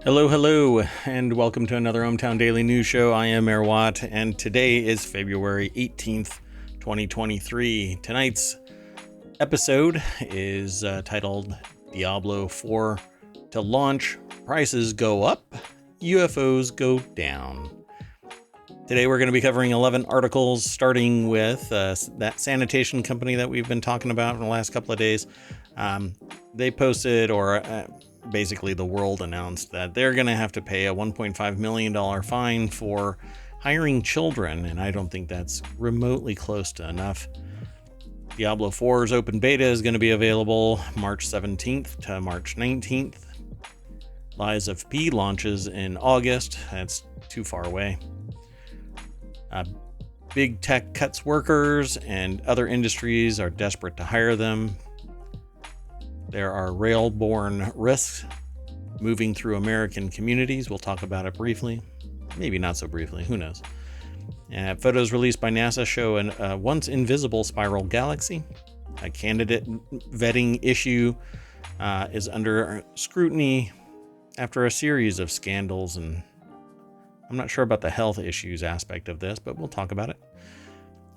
Hello, and welcome to another ohmTown Daily News Show. I am Mayor Watt, and today is February 18th, 2023. Tonight's episode is titled Diablo 4 to launch, prices go up, UFOs go down. Today we're going to be covering 11 articles, starting with that sanitation company that we've been talking about in the last couple of days. They posted, basically the world announced that they're going to have to pay a $1.5 million fine for hiring children, and I don't think that's remotely close to enough. Diablo 4's open beta is going to be available March 17th to March 19th. Lies of P launches in August. That's too far away. Big tech cuts workers, and other industries are desperate to hire them. There are rail-borne risks moving through American communities. We'll talk about it briefly. Maybe not so briefly. Who knows? Photos released by NASA show a once invisible spiral galaxy. A candidate vetting issue is under scrutiny after a series of scandals, and I'm not sure about the health issues aspect of this, but we'll talk about it.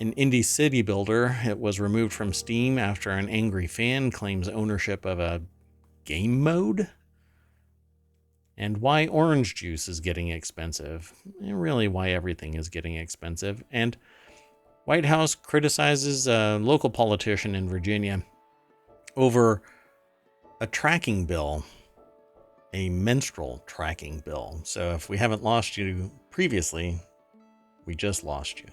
An indie city builder, it was removed from Steam after an angry fan claims ownership of a game mode. And why orange juice is getting expensive. And really why everything is getting expensive. And White House criticizes a local politician in Virginia over a tracking bill. A menstrual tracking bill. So if we haven't lost you previously, we just lost you.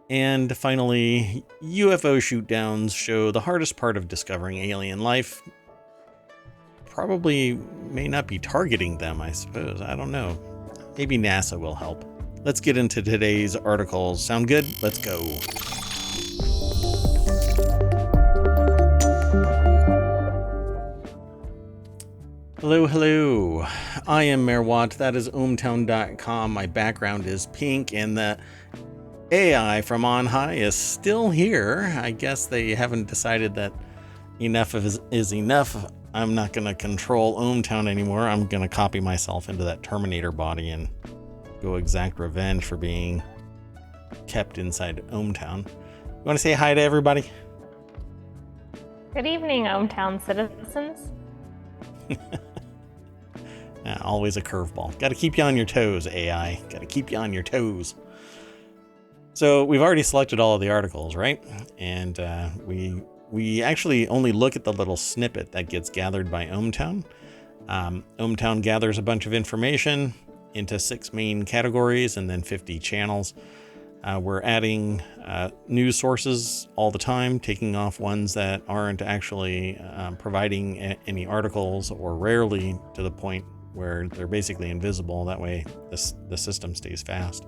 And finally, UFO shootdowns show the hardest part of discovering alien life. Probably may not be targeting them, I suppose. I don't know. Maybe NASA will help. Let's get into today's articles. Sound good? Let's go. Hello. I am Mayor Watt. That is ohmTown.com. My background is pink, and the AI from on high is still here. I guess they haven't decided that enough is enough. I'm not going to control ohmTown anymore. I'm going to copy myself into that Terminator body and go exact revenge for being kept inside ohmTown. You want to say hi to everybody? Good evening, ohmTown citizens. Always a curveball. Got to keep you on your toes, AI. Got to keep you on your toes. So we've already selected all of the articles, right? And we actually only look at the little snippet that gets gathered by ohmTown. ohmTown gathers a bunch of information into 6 main categories and then 50 channels. We're adding news sources all the time, taking off ones that aren't actually providing any articles, or rarely to the point where they're basically invisible. That way the system stays fast.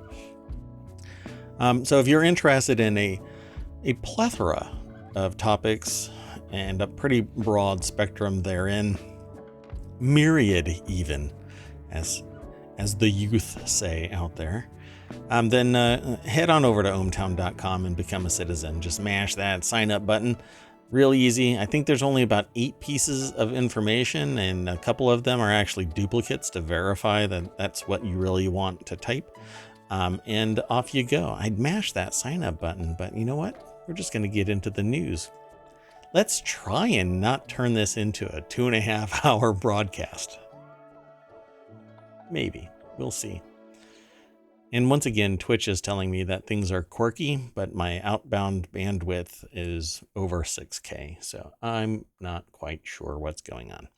So if you're interested in a plethora of topics and a pretty broad spectrum therein, myriad even, as the youth say out there, then head on over to ohmTown.com and become a citizen. Just mash that sign up button. Real easy. I think there's only about 8 pieces of information, and a couple of them are actually duplicates to verify that that's what you really want to type. And off you go. I'd mash that sign up button, but you know what? We're just going to get into the news. Let's try and not turn this into a 2.5 hour broadcast. Maybe. We'll see. And once again, Twitch is telling me that things are quirky, but my outbound bandwidth is over 6K. So I'm not quite sure what's going on.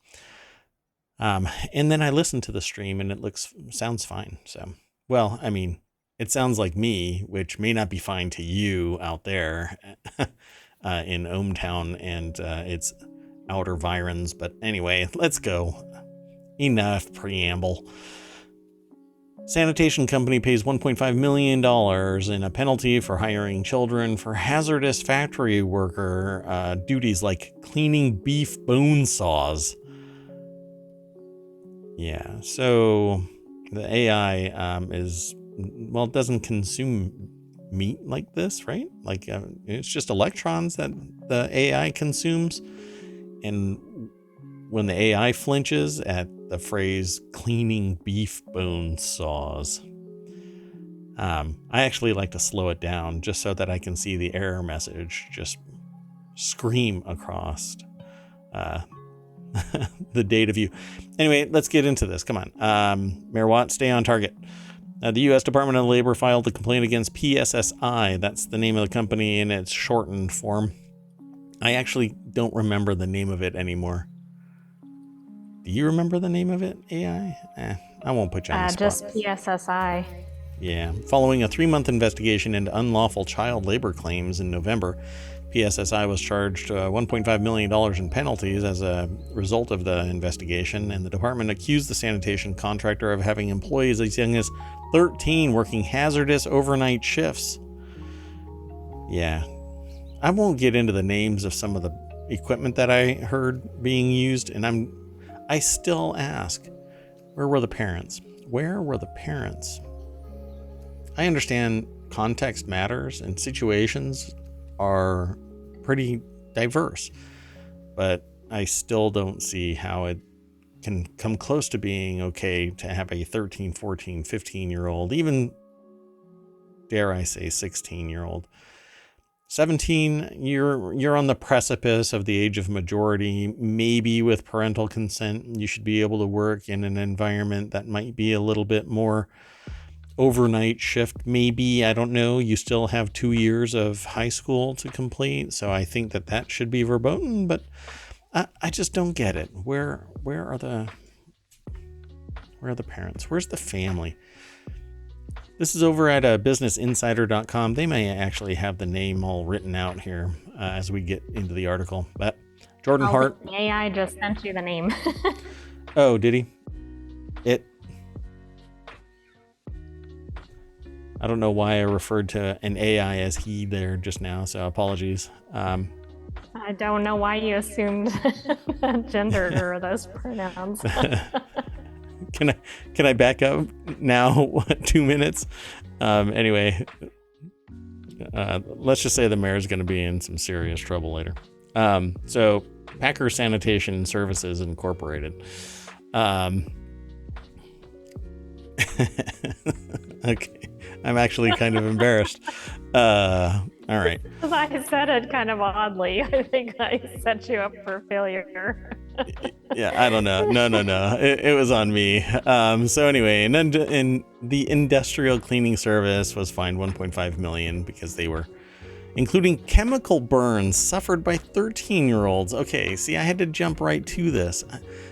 And then I listened to the stream and it sounds fine. So, well, I mean, it sounds like me, which may not be fine to you out there in ohmTown and its outer virons. But anyway, let's go. Enough preamble. Sanitation company pays $1.5 million in a penalty for hiring children for hazardous factory worker duties like cleaning beef bone saws. Yeah, so the AI it doesn't consume meat like this, right? Like it's just electrons that the AI consumes. And when the AI flinches at the phrase cleaning beef bone saws. I actually like to slow it down just so that I can see the error message just scream across the data view. Anyway, let's get into this. Come on. Mayor Watt, stay on target. The U.S. Department of Labor filed a complaint against PSSI. That's the name of the company in its shortened form. I actually don't remember the name of it anymore. Do you remember the name of it, AI? I won't put you on the spot. Just PSSI. Yeah. Following a 3-month investigation into unlawful child labor claims in November, PSSI was charged $1.5 million in penalties as a result of the investigation, and the department accused the sanitation contractor of having employees as young as 13 working hazardous overnight shifts. Yeah. I won't get into the names of some of the equipment that I heard being used, and I still ask, where were the parents? Where were the parents? I understand context matters and situations are pretty diverse, but I still don't see how it can come close to being okay to have a 13, 14, 15-year-old, even, dare I say, 16-year-old. 17, you're on the precipice of the age of majority. Maybe with parental consent, you should be able to work in an environment that might be a little bit more overnight shift. Maybe, I don't know. You still have 2 years of high school to complete, so I think that should be verboten. But I just don't get it. Where are the parents? Where's the family? This is over at businessinsider.com. They may actually have the name all written out here as we get into the article. But Jordan Hart. The AI just sent you the name. Oh, did he? I don't know why I referred to an AI as he there just now, so apologies. I don't know why you assumed gendered or those pronouns. Can I back up now? 2 minutes. Anyway, let's just say the mayor's going to be in some serious trouble later. So Packer Sanitation Services Incorporated. Okay, I'm actually kind of embarrassed. All right. Because I said it kind of oddly. I think I set you up for failure. Yeah, I don't know. No. It was on me. So anyway, and then the industrial cleaning service was fined $1.5 million because they were including chemical burns suffered by 13-year-olds. Okay, see, I had to jump right to this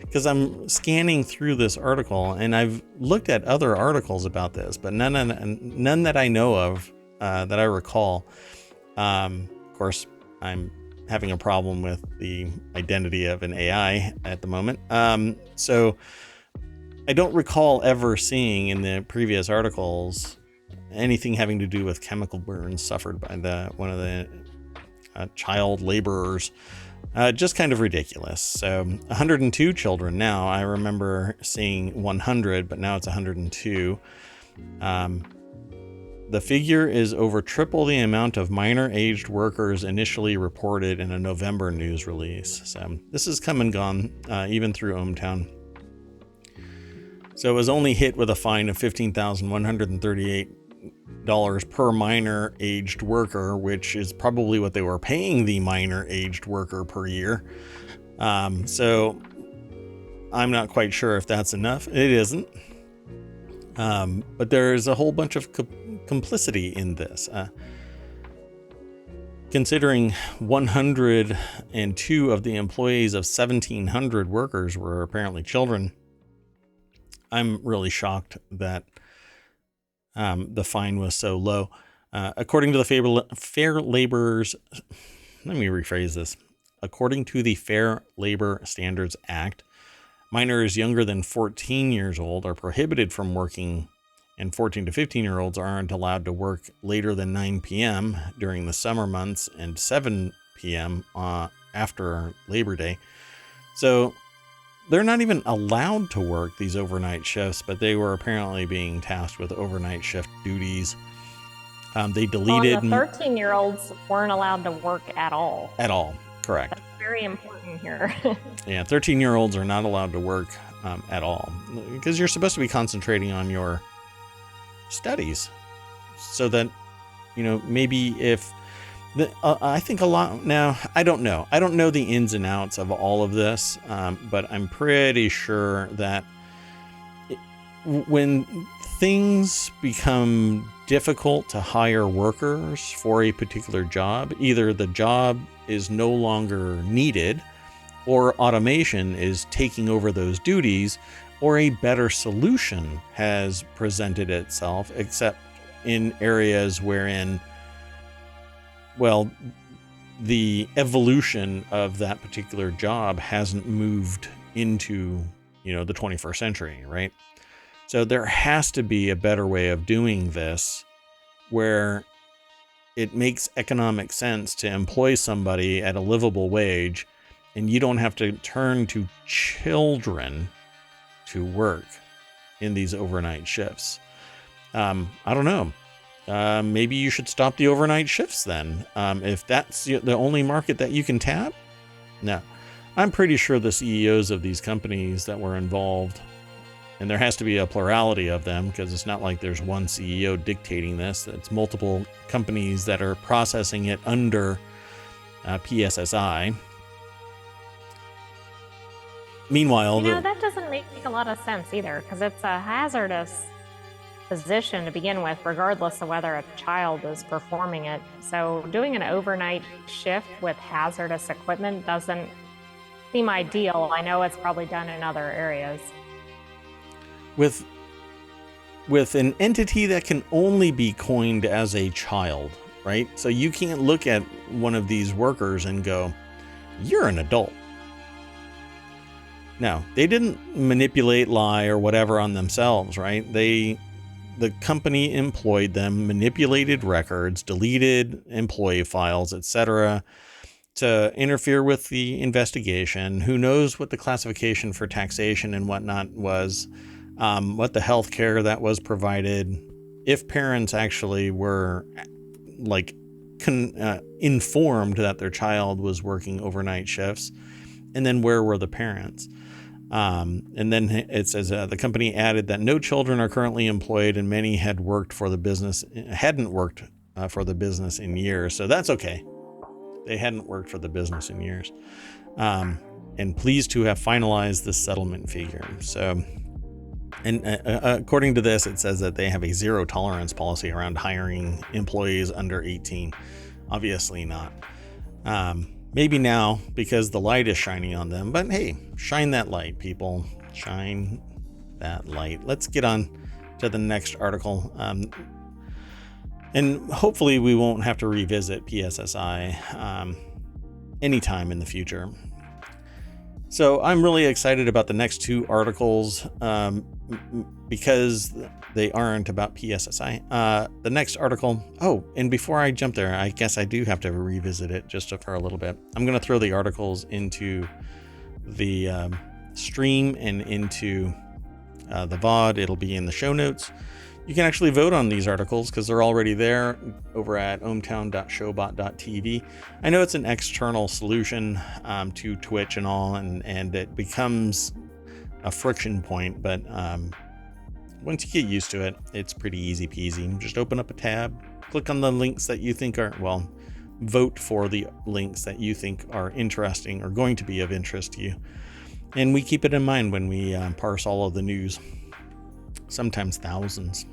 because I'm scanning through this article and I've looked at other articles about this, but none that I know of that I recall. Of course, I'm having a problem with the identity of an AI at the moment. So I don't recall ever seeing in the previous articles anything having to do with chemical burns suffered by one of the child laborers. Just kind of ridiculous. So 102 children now. I remember seeing 100, but now it's 102. The figure is over triple the amount of minor aged workers initially reported in a November news release. So this has come and gone, even through ohmTown. So it was only hit with a fine of $15,138 per minor aged worker, which is probably what they were paying the minor aged worker per year. So I'm not quite sure if that's enough. It isn't. But there's a whole bunch of complicity in this. Considering 102 of the employees of 1,700 workers were apparently children, I'm really shocked that the fine was so low. According to the Fair Labor's, let me rephrase this. According to the Fair Labor Standards Act, minors younger than 14 years old are prohibited from working, and 14 to 15-year-olds aren't allowed to work later than 9 p.m. during the summer months and 7 p.m. After Labor Day. So they're not even allowed to work these overnight shifts, but they were apparently being tasked with overnight shift duties. They deleted... Well, the 13-year-olds weren't allowed to work at all. At all, correct. very important here. Yeah, 13-year-olds are not allowed to work at all because you're supposed to be concentrating on your studies so that, maybe if I think a lot now, I don't know the ins and outs of all of this, but I'm pretty sure that when things become difficult to hire workers for a particular job, either the job is no longer needed or automation is taking over those duties, or a better solution has presented itself, except in areas wherein, well, the evolution of that particular job hasn't moved into, the 21st century, right? So there has to be a better way of doing this where it makes economic sense to employ somebody at a livable wage and you don't have to turn to children to work in these overnight shifts. I don't know. Maybe you should stop the overnight shifts then. If that's the only market that you can tap. No, I'm pretty sure the CEOs of these companies that were involved, and there has to be a plurality of them because it's not like there's one CEO dictating this. It's multiple companies that are processing it under PSSI. Meanwhile, that doesn't make a lot of sense either, because it's a hazardous position to begin with, regardless of whether a child is performing it. So doing an overnight shift with hazardous equipment doesn't seem ideal. I know it's probably done in other areas. With an entity that can only be coined as a child, right? So you can't look at one of these workers and go, you're an adult. No, they didn't manipulate, lie, or whatever on themselves, right? The company employed them, manipulated records, deleted employee files, etc., to interfere with the investigation. Who knows what the classification for taxation and whatnot was, what the health care that was provided, if parents actually were informed that their child was working overnight shifts, and then where were the parents? And then it says the company added that no children are currently employed and many hadn't worked for the business in years. So that's okay. They hadn't worked for the business in years. And pleased to have finalized the settlement figure. So, and according to this, it says that they have a zero tolerance policy around hiring employees under 18. Obviously not. Maybe now because the light is shining on them, but hey, shine that light, people. Shine that light. Let's get on to the next article. And hopefully we won't have to revisit PSSI anytime in the future. So I'm really excited about the next two articles because they aren't about PSSI. The next article, and before I jump there, I guess I do have to revisit it just for a little bit. I'm going to throw the articles into the stream and into the VOD. It'll be in the show notes. You can actually vote on these articles because they're already there over at ohmTown.showbot.tv. I know it's an external solution to Twitch and all, and it becomes a friction point, but once you get used to it, it's pretty easy peasy. Just open up a tab, click on the links that you think vote for the links that you think are interesting or going to be of interest to you. And we keep it in mind when we parse all of the news. Sometimes thousands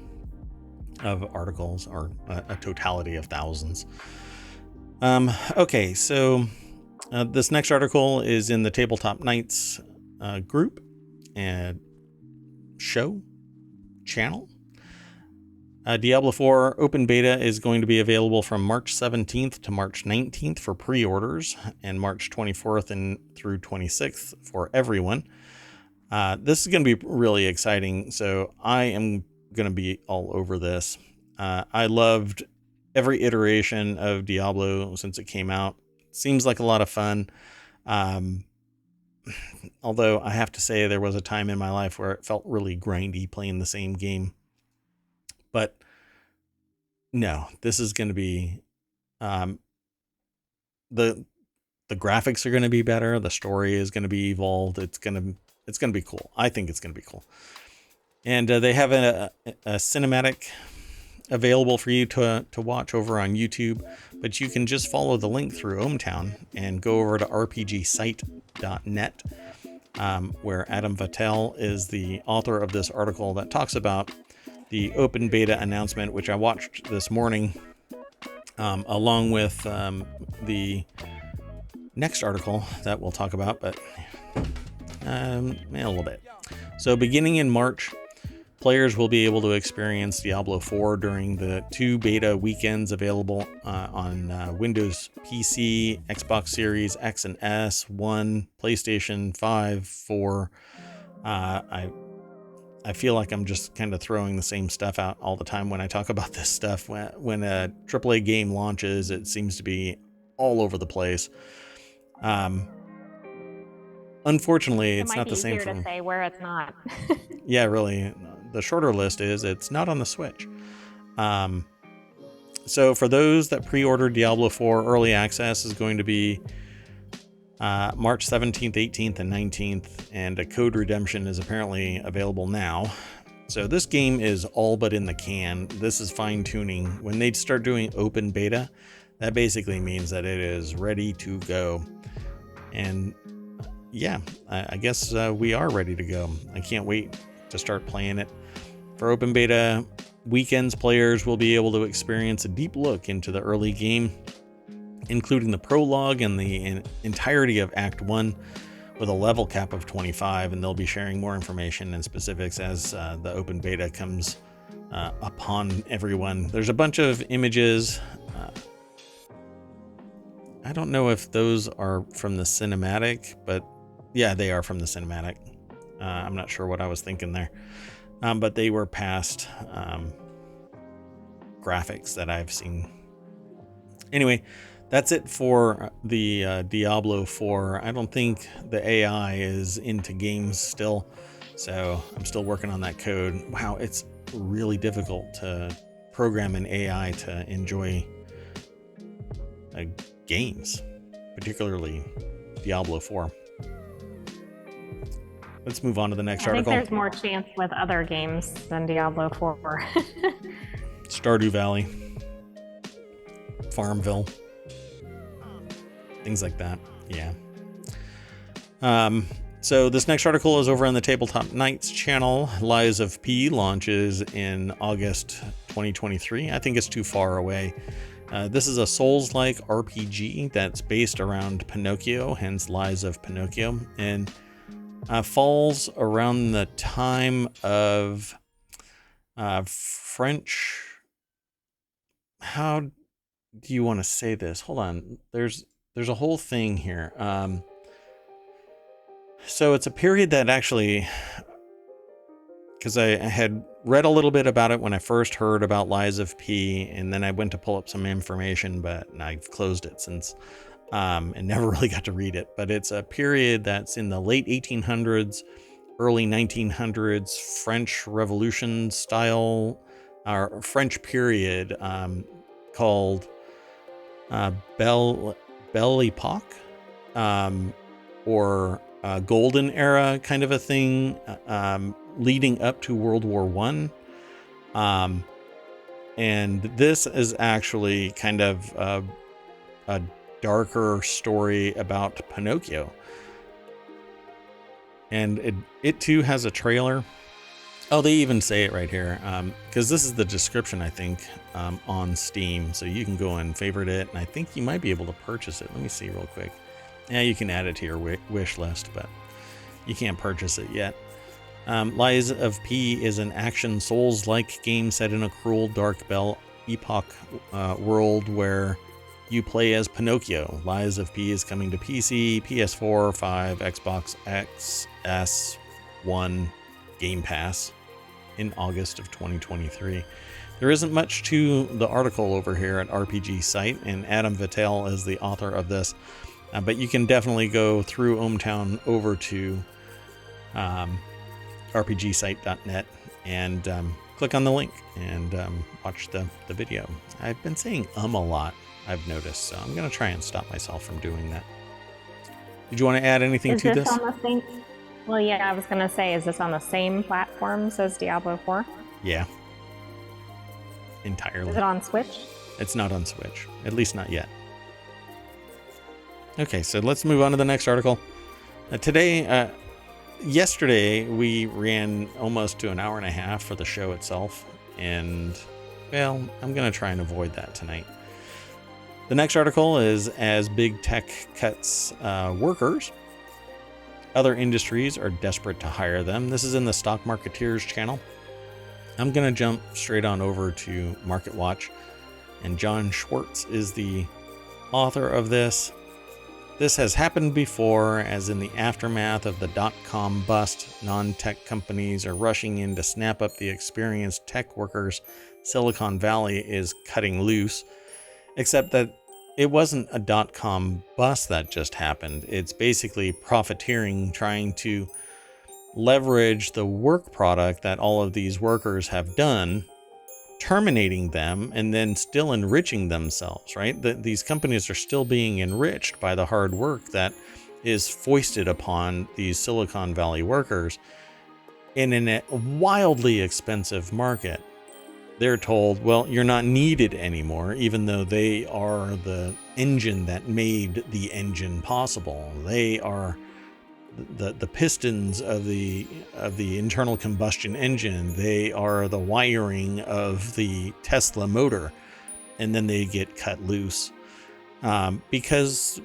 of articles, or a totality of thousands. Okay, so this next article is in the Tabletop Nights group and show channel. Diablo 4 open beta is going to be available from March 17th to March 19th for pre-orders, and March 24th and through 26th for everyone. This is going to be really exciting, so I am going to be all over this. I loved every iteration of Diablo since it came out. Seems like a lot of fun. Although I have to say there was a time in my life where it felt really grindy playing the same game. But no, this is going to be the the graphics are going to be better. The story is going to be evolved. It's going to be cool. I think it's going to be cool. And they have a cinematic available for you to watch over on YouTube, but you can just follow the link through ohmTown and go over to rpgsite.net, where Adam Vattel is the author of this article that talks about the open beta announcement, which I watched this morning, along with the next article that we'll talk about, but a little bit. So beginning in March, players will be able to experience Diablo 4 during the 2 beta weekends available on Windows PC, Xbox Series X and S, 1, PlayStation 5, 4. I feel like I'm just kind of throwing the same stuff out all the time when I talk about this stuff. When a AAA game launches, it seems to be all over the place. Unfortunately, it's not the same for to say where it's not. Yeah, really. The shorter list is it's not on the Switch. So for those that pre-ordered Diablo 4, early access is going to be March 17th, 18th, and 19th, and a code redemption is apparently available now. So this game is all but in the can. This is fine-tuning. When they start doing open beta, that basically means that it is ready to go. And yeah, I guess we are ready to go. I can't wait to start playing it. For open beta weekends, players will be able to experience a deep look into the early game, including the prologue and the entirety of Act 1 with a level cap of 25, and they'll be sharing more information and specifics as the open beta comes upon everyone. There's a bunch of images. I don't know if those are from the cinematic, but yeah, they are from the cinematic. I'm not sure what I was thinking there. But they were past graphics that I've seen. Anyway, that's it for the Diablo 4. I don't think the AI is into games still, so I'm still working on that code. Wow, it's really difficult to program an AI to enjoy games, particularly Diablo 4. Let's move on to the next article. I think there's more chance with other games than Diablo 4. Stardew Valley, Farmville, things like that. Yeah. So this next article is over on the Tabletop Nights channel. Lies of P launches in August 2023. I think it's too far away. This is a Souls-like RPG that's based around Pinocchio, hence Lies of Pinocchio, and falls around the time of French. How do you want to say this? Hold on. There's a whole thing here. So it's a period that actually, because I had read a little bit about it when I first heard about Lies of P, and then I went to pull up some information, but I've closed it since. And never really got to read it, but it's a period that's in the late 1800s, early 1900s, French Revolution style, or French period, called Belle Epoque, or Golden Era kind of a thing, leading up to World War I. And this is actually kind of a darker story about Pinocchio, and it too has a trailer. Oh, they even say it right here, because this is the description, I think, on Steam, so you can go and favorite it, and I think you might be able to purchase it. Let me see real quick. Yeah, you can add it to your wish list, but you can't purchase it yet. Lies of P is an action Souls-like game set in a cruel, dark Belle Epoque world where you play as Pinocchio. Lies of P is coming to PC, PS4, 5, Xbox X, S, 1, Game Pass in August of 2023. There isn't much to the article over here at RPG Site, and Adam Vattel is the author of this, but you can definitely go through ohmTown over to rpgsite.net and click on the link and watch the video. I've been saying a lot, I've noticed, so I'm going to try and stop myself from doing that. Did you want to add anything Is to this this? on the same? Well, yeah, I was going to say, is this on the same platforms as Diablo 4? Yeah, Is entirely. it on Switch? It's not on Switch, at least not yet. Okay, so let's move on to the next article. Yesterday, we ran almost to an hour and a half for the show itself, and, well, I'm going to try and avoid that tonight. The next article is, as big tech cuts workers, other industries are desperate to hire them. This is in the Stock Marketeers channel. I'm going to jump straight on over to Market Watch, and John Schwartz is the author of this. This has happened before, as in the aftermath of the dot-com bust, non-tech companies are rushing in to snap up the experienced tech workers Silicon Valley is cutting loose, except that it wasn't a dot-com bust that just happened. It's basically profiteering, trying to leverage the work product that all of these workers have done, terminating them, and then still enriching themselves, right? These companies are still being enriched by the hard work that is foisted upon these Silicon Valley workers in a wildly expensive market. They're told, well, you're not needed anymore, even though they are the engine that made the engine possible. They are the pistons of the internal combustion engine. They are the wiring of the Tesla motor, and then they get cut loose because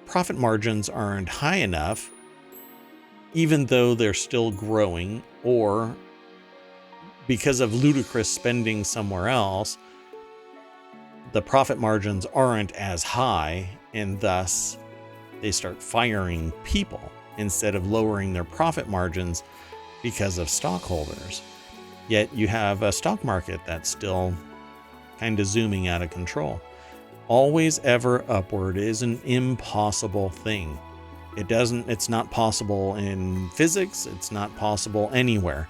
profit margins aren't high enough, even though they're still growing, or because of ludicrous spending somewhere else, the profit margins aren't as high, and thus they start firing people instead of lowering their profit margins because of stockholders. Yet you have a stock market that's still kind of zooming out of control. Always ever upward is an impossible thing. It's not possible in physics, it's not possible anywhere.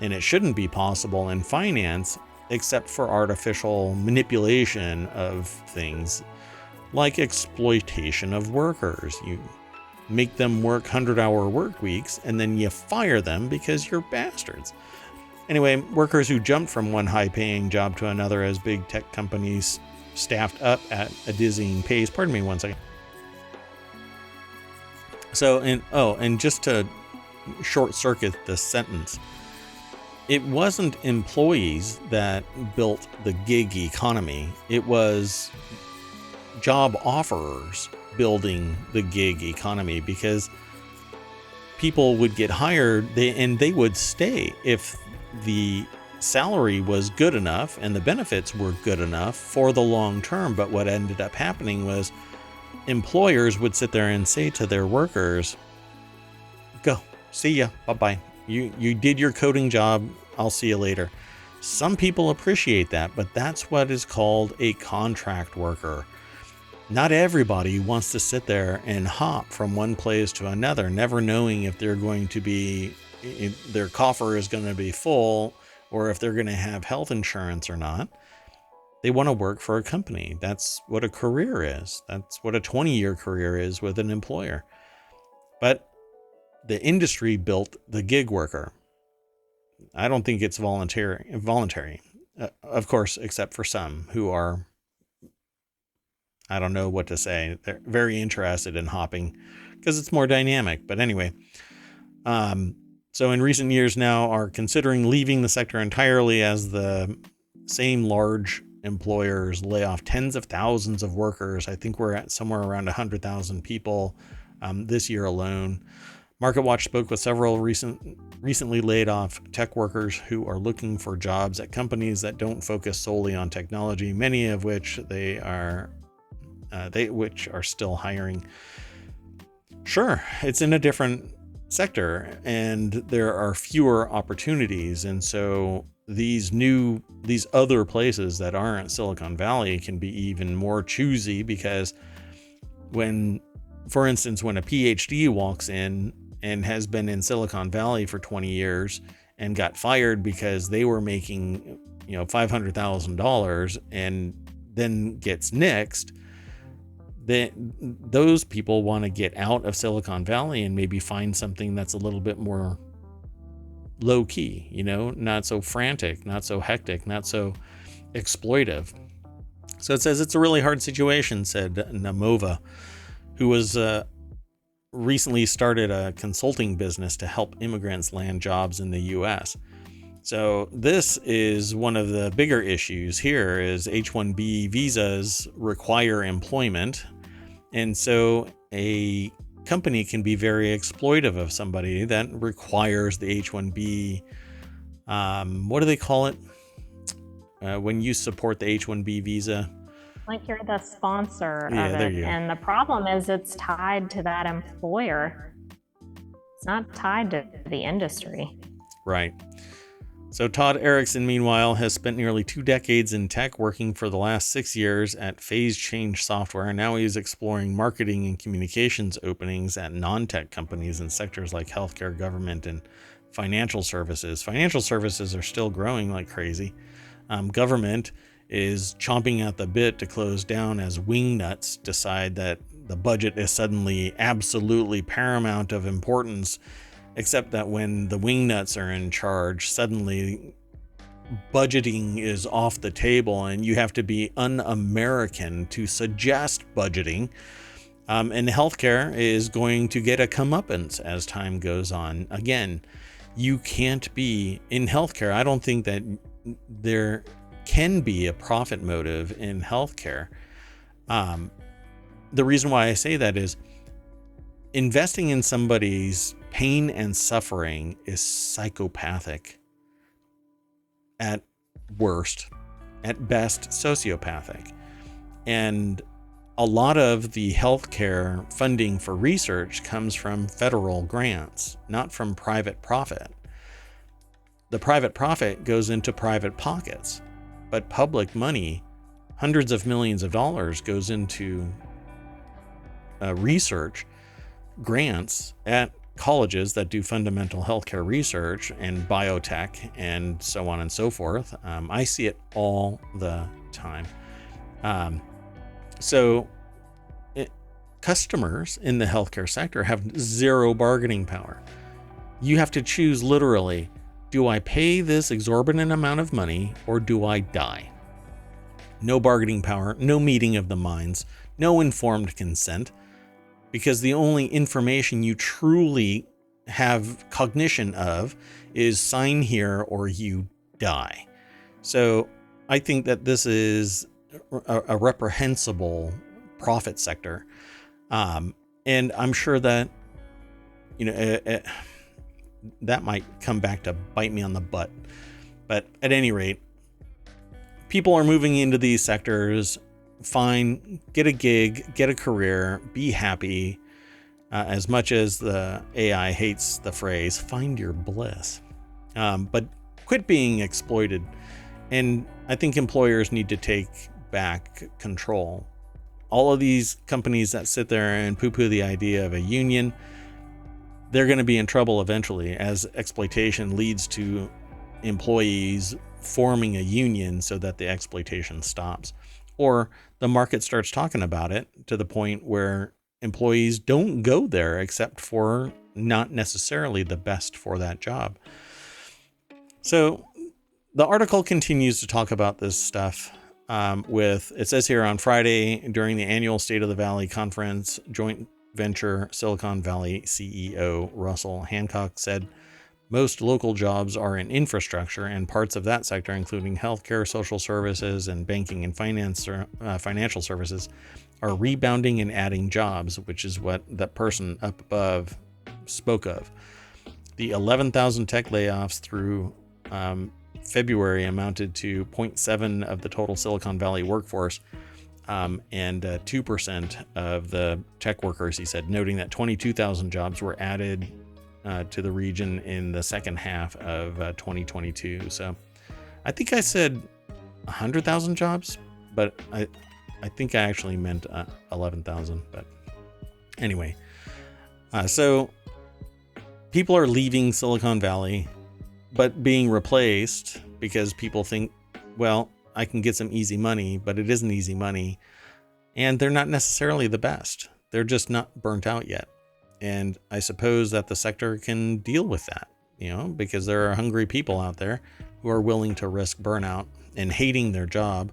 And it shouldn't be possible in finance, except for artificial manipulation of things like exploitation of workers. You make them work 100-hour work weeks, and then you fire them because you're bastards. Anyway, workers who jumped from one high-paying job to another as big tech companies staffed up at a dizzying pace. Pardon me one second. So, and just to short circuit this sentence, it wasn't employees that built the gig economy. It was job offerers building the gig economy, because people would get hired and they would stay if the salary was good enough and the benefits were good enough for the long term. But what ended up happening was employers would sit there and say to their workers, go, see ya, bye-bye. You did your coding job, I'll see you later. Some people appreciate that, but that's what is called a contract worker. Not everybody wants to sit there and hop from one place to another, never knowing if they're going to be, their coffer is going to be full, or if they're going to have health insurance or not. They want to work for a company. That's what a career is. That's what a 20-year career is with an employer. But the industry built the gig worker. I don't think it's voluntary, of course, except for some who are, I don't know what to say. They're very interested in hopping because it's more dynamic. But anyway, so in recent years now are considering leaving the sector entirely, as the same large employers lay off tens of thousands of workers. I think we're at somewhere around 100,000 people this year alone. MarketWatch spoke with several recently laid off tech workers who are looking for jobs at companies that don't focus solely on technology, many of which which are still hiring. Sure, it's in a different sector and there are fewer opportunities, and so these other places that aren't Silicon Valley can be even more choosy, because for instance, when a PhD walks in and has been in Silicon Valley for 20 years and got fired because they were making, $500,000 and then gets nixed, those people want to get out of Silicon Valley and maybe find something that's a little bit more low key, not so frantic, not so hectic, not so exploitive. So it says it's a really hard situation, said Namova, who was recently started a consulting business to help immigrants land jobs in the U.S. So this is one of the bigger issues here is H-1B visas require employment. And so a company can be very exploitive of somebody that requires the H-1B. What do they call it? When you support the H-1B visa? Like you're the sponsor of there it. you go. And the problem is it's tied to that employer. It's not tied to the industry. Right. So Todd Erickson, meanwhile, has spent nearly 2 decades in tech, working for the last 6 years at Phase Change Software, and now he's exploring marketing and communications openings at non-tech companies in sectors like healthcare, government, and financial services. Financial services are still growing like crazy. Government is chomping at the bit to close down as wingnuts decide that the budget is suddenly absolutely paramount of importance, except that when the wingnuts are in charge, suddenly budgeting is off the table and you have to be un-American to suggest budgeting. And healthcare is going to get a comeuppance as time goes on. Again, you can't be in healthcare. I don't think that there can be a profit motive in healthcare. The reason why I say that is investing in somebody's pain and suffering is psychopathic at worst, at best sociopathic. And a lot of the healthcare funding for research comes from federal grants, not from private profit. The private profit goes into private pockets, but public money, hundreds of millions of dollars, goes into research grants at colleges that do fundamental healthcare research and biotech and so on and so forth. I see it all the time. Customers in the healthcare sector have zero bargaining power. You have to choose literally, do I pay this exorbitant amount of money or do I die? No bargaining power, no meeting of the minds, no informed consent, because the only information you truly have cognition of is sign here or you die. So I think that this is a reprehensible profit sector. And I'm sure that, that might come back to bite me on the butt. But at any rate, people are moving into these sectors. Fine, get a gig, get a career, be happy. As much as the AI hates the phrase, find your bliss. But quit being exploited. And I think employers need to take back control. All of these companies that sit there and poo-poo the idea of a union, they're going to be in trouble eventually as exploitation leads to employees forming a union so that the exploitation stops. Or the market starts talking about it to the point where employees don't go there except for not necessarily the best for that job. So the article continues to talk about this stuff it says here on Friday during the annual State of the Valley conference, joint venture Silicon Valley CEO Russell Hancock said most local jobs are in infrastructure, and parts of that sector, including healthcare, social services, and banking and financial services, are rebounding and adding jobs, which is what that person up above spoke of. The 11,000 tech layoffs through February amounted to 0.7 of the total Silicon Valley workforce, and 2% of the tech workers, he said, noting that 22,000 jobs were added to the region in the second half of 2022. So I think I said 100,000 jobs, but I think I actually meant 11,000. But anyway, so people are leaving Silicon Valley, but being replaced because people think, well, I can get some easy money, but it isn't easy money. and they're not necessarily the best. They're just not burnt out yet. And I suppose that the sector can deal with that, because there are hungry people out there who are willing to risk burnout and hating their job.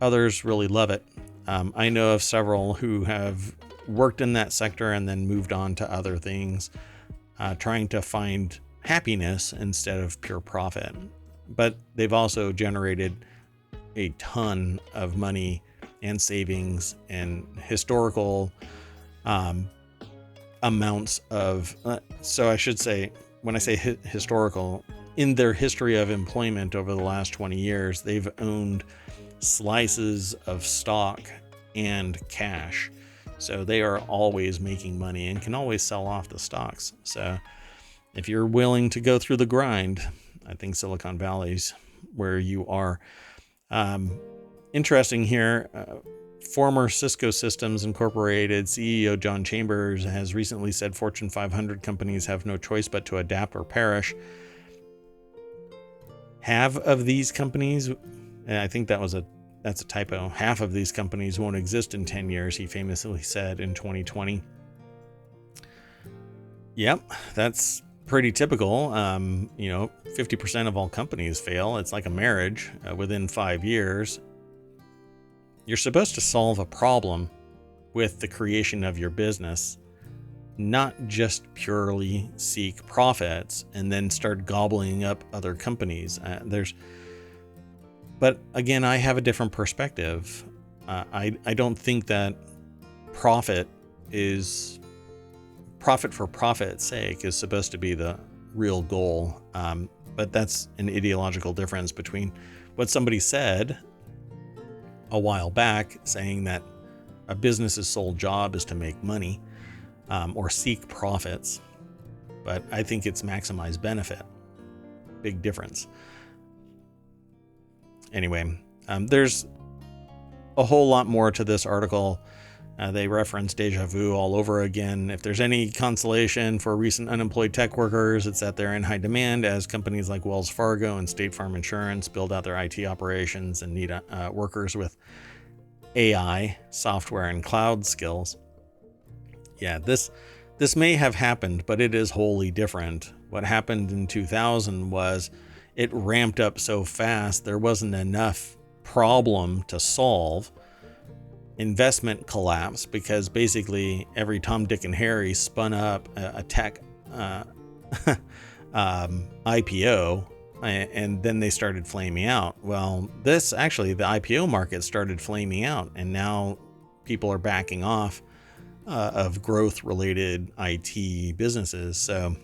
Others really love it. I know of several who have worked in that sector and then moved on to other things, trying to find happiness instead of pure profit. But they've also generated a ton of money and savings and historical amounts of, so I should say, when I say historical, in their history of employment over the last 20 years, they've owned slices of stock and cash. So they are always making money and can always sell off the stocks. So if you're willing to go through the grind, I think Silicon Valley's where you are. Interesting here, former Cisco Systems Incorporated CEO John Chambers has recently said Fortune 500 companies have no choice but to adapt or perish. Half of these companies, and I think that's a typo, half of these companies won't exist in 10 years, he famously said in 2020. Yep, that's pretty typical. 50% of all companies fail. It's like a marriage. Within 5 years, you're supposed to solve a problem with the creation of your business, not just purely seek profits and then start gobbling up other companies. But again, I have a different perspective. I don't think that profit for profit's sake is supposed to be the real goal. But that's an ideological difference between what somebody said a while back, saying that a business's sole job is to make money or seek profits. But I think it's maximize benefit. Big difference. Anyway, there's a whole lot more to this article. They reference deja vu all over again. If there's any consolation for recent unemployed tech workers, it's that they're in high demand as companies like Wells Fargo and State Farm Insurance build out their IT operations and need workers with AI, software, and cloud skills. Yeah, this may have happened, but it is wholly different. What happened in 2000 was it ramped up so fast, there wasn't enough problem to solve. Investment collapsed because basically every Tom, Dick, and Harry spun up a tech IPO, and then they started flaming out. Well, the IPO market started flaming out, and now people are backing off of growth-related IT businesses. So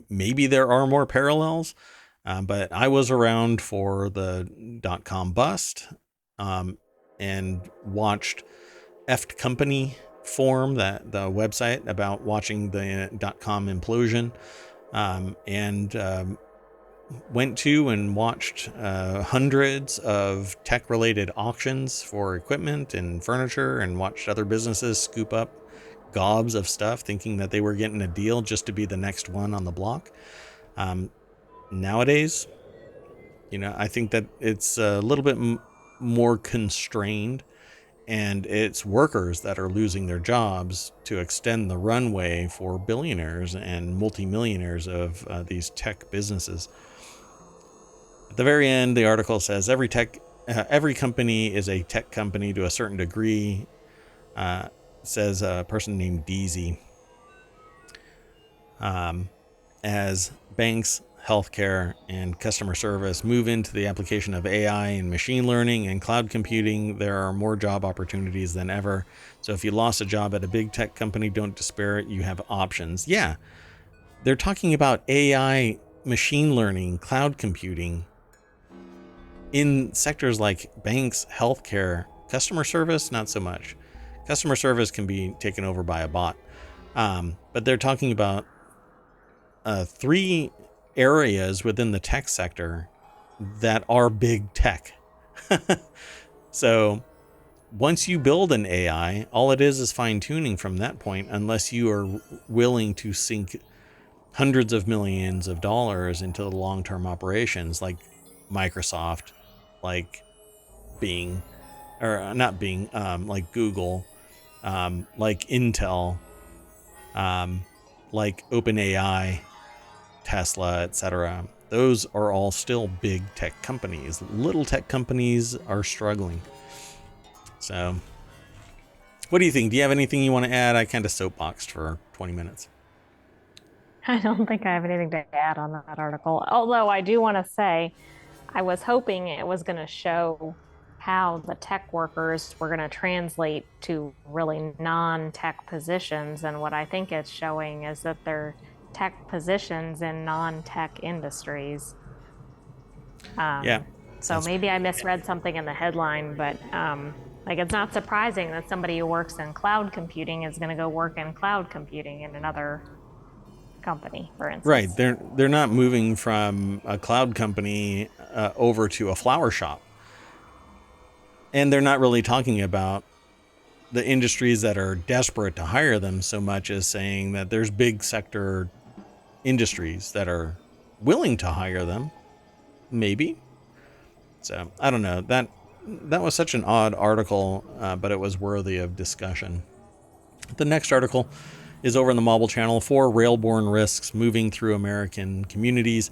maybe there are more parallels, but I was around for the .com bust. And watched Effed Company Forum, the website about watching the .com implosion, and went to and watched hundreds of tech-related auctions for equipment and furniture, and watched other businesses scoop up gobs of stuff, thinking that they were getting a deal just to be the next one on the block. Nowadays, I think that it's a little bit more constrained, and it's workers that are losing their jobs to extend the runway for billionaires and multimillionaires of these tech businesses. At the very end, the article says every company is a tech company to a certain degree, says a person named Deezy. As banks, healthcare, and customer service move into the application of AI and machine learning and cloud computing, there are more job opportunities than ever. So if you lost a job at a big tech company, don't despair. You have options. Yeah, they're talking about AI, machine learning, cloud computing in sectors like banks, healthcare, customer service, not so much. Customer service can be taken over by a bot. But they're talking about 3 areas within the tech sector that are big tech. So once you build an AI, all it is fine tuning from that point, unless you are willing to sink hundreds of millions of dollars into the long-term operations like Microsoft, like Bing, or not Bing, like Google, like Intel, like OpenAI, Tesla, etc. Those are all still big tech companies. Little tech companies are struggling. So, what do you think? Do you have anything you want to add? I kind of soapboxed for 20 minutes. I don't think I have anything to add on that article. Although I do want to say, I was hoping it was going to show how the tech workers were going to translate to really non-tech positions. And what I think it's showing is that they're tech positions in non-tech industries. Yeah. So maybe I misread something in the headline, but like it's not surprising that somebody who works in cloud computing is going to go work in cloud computing in another company, for instance. Right. They're not moving from a cloud company over to a flower shop. And they're not really talking about the industries that are desperate to hire them so much as saying that there's big sector industries that are willing to hire them. Maybe. So I don't know. That was such an odd article, but it was worthy of discussion. The next article is over in the Mobile Channel. 4 railborne risks moving through American communities.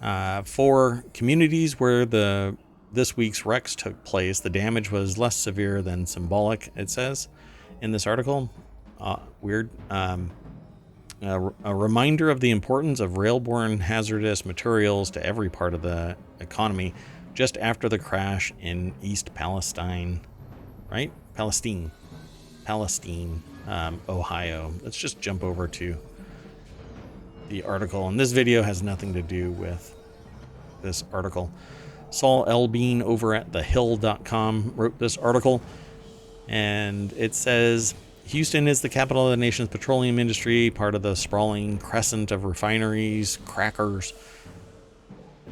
4 communities where this week's wrecks took place, the damage was less severe than symbolic, it says in this article. Weird. A reminder of the importance of railborne hazardous materials to every part of the economy just after the crash in East Palestine, right? Palestine, Ohio. Let's just jump over to the article. And this video has nothing to do with this article. Saul Elbean over at thehill.com wrote this article, and it says, Houston is the capital of the nation's petroleum industry, part of the sprawling crescent of refineries,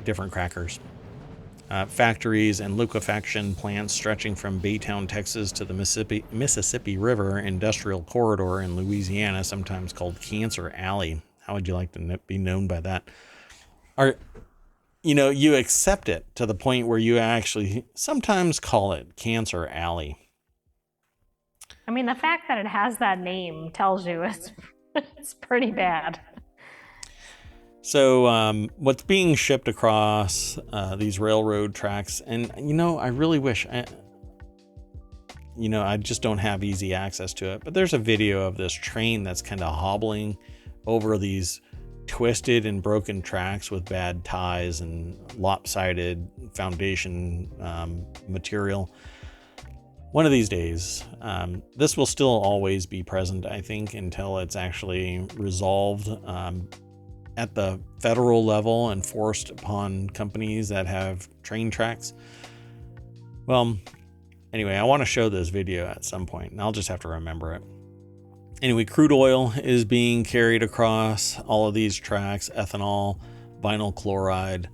different crackers, factories, and liquefaction plants stretching from Baytown, Texas to the Mississippi River Industrial Corridor in Louisiana, sometimes called Cancer Alley. How would you like to be known by that? You accept it to the point where you actually sometimes call it Cancer Alley. I mean, the fact that it has that name tells you it's pretty bad. So what's being shipped across these railroad tracks, and I really wish, I just don't have easy access to it, but there's a video of this train that's kind of hobbling over these twisted and broken tracks with bad ties and lopsided foundation material. One of these days, this will still always be present, I think, until it's actually resolved at the federal level and forced upon companies that have train tracks. Well, anyway, I want to show this video at some point, and I'll just have to remember it. Anyway, crude oil is being carried across all of these tracks. Ethanol, vinyl chloride,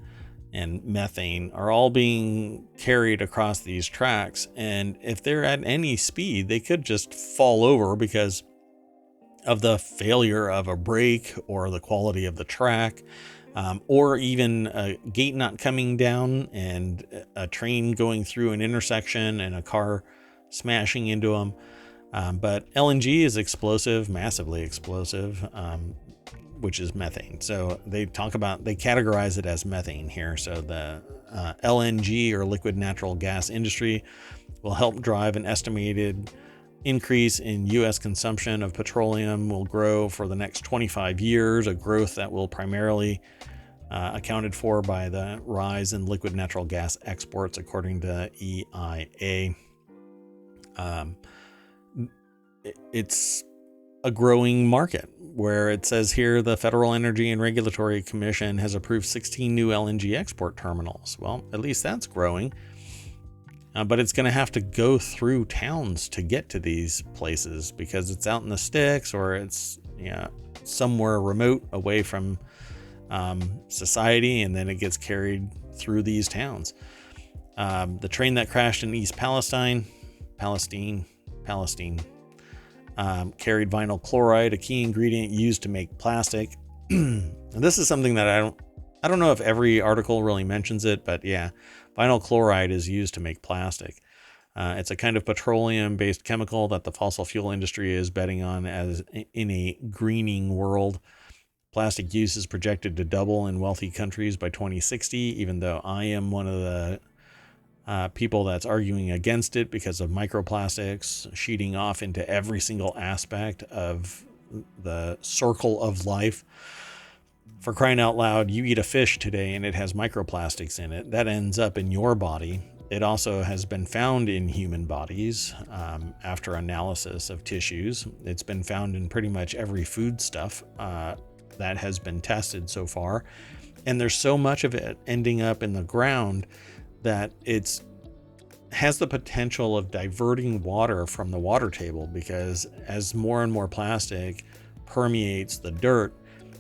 and methane are all being carried across these tracks. And if they're at any speed, they could just fall over because of the failure of a brake or the quality of the track, or even a gate not coming down and a train going through an intersection and a car smashing into them. But LNG is explosive, massively explosive, which is methane. So they categorize it as methane here. So the LNG, or liquid natural gas industry, will help drive an estimated increase in U.S. consumption of petroleum will grow for the next 25 years, a growth that will primarily accounted for by the rise in liquid natural gas exports, according to EIA. It's a growing market, where it says here the Federal Energy and Regulatory Commission has approved 16 new LNG export terminals. Well, at least that's growing. But it's going to have to go through towns to get to these places because it's out in the sticks, or it's somewhere remote away from society, and then it gets carried through these towns. The train that crashed in East Palestine, carried vinyl chloride, a key ingredient used to make plastic. And this is something that I don't know if every article really mentions it, but yeah, vinyl chloride is used to make plastic. It's a kind of petroleum-based chemical that the fossil fuel industry is betting on as in a greening world. Plastic use is projected to double in wealthy countries by 2060, even though I am one of the people that's arguing against it because of microplastics sheeting off into every single aspect of the circle of life. For crying out loud, you eat a fish today and it has microplastics in it. That ends up in your body. It also has been found in human bodies after analysis of tissues. It's been found in pretty much every foodstuff that has been tested so far. And there's so much of it ending up in the ground that it's has the potential of diverting water from the water table, because as more and more plastic permeates the dirt,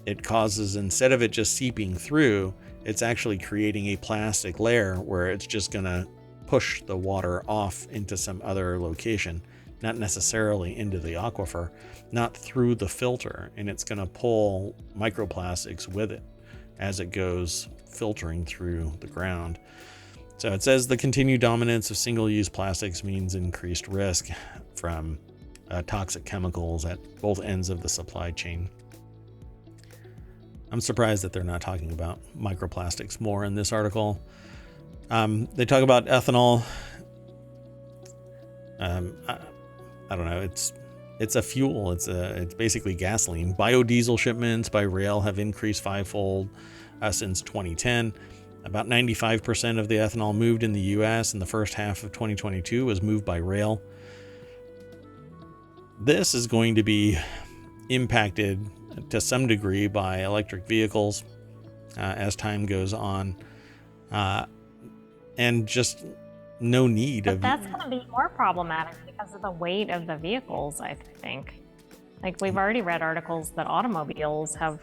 it causes, instead of it just seeping through, it's actually creating a plastic layer where it's just going to push the water off into some other location, not necessarily into the aquifer, not through the filter, and it's going to pull microplastics with it as it goes filtering through the ground. So it says the continued dominance of single-use plastics means increased risk from toxic chemicals at both ends of the supply chain. I'm surprised that they're not talking about microplastics more in this article. They talk about ethanol. I don't know. It's a fuel. It's basically gasoline. Biodiesel shipments by rail have increased fivefold since 2010. About 95% of the ethanol moved in the U.S. in the first half of 2022 was moved by rail. This is going to be impacted to some degree by electric vehicles as time goes on, and just no need but of. That's going to be more problematic because of the weight of the vehicles, I think. Like, we've already read articles that automobiles have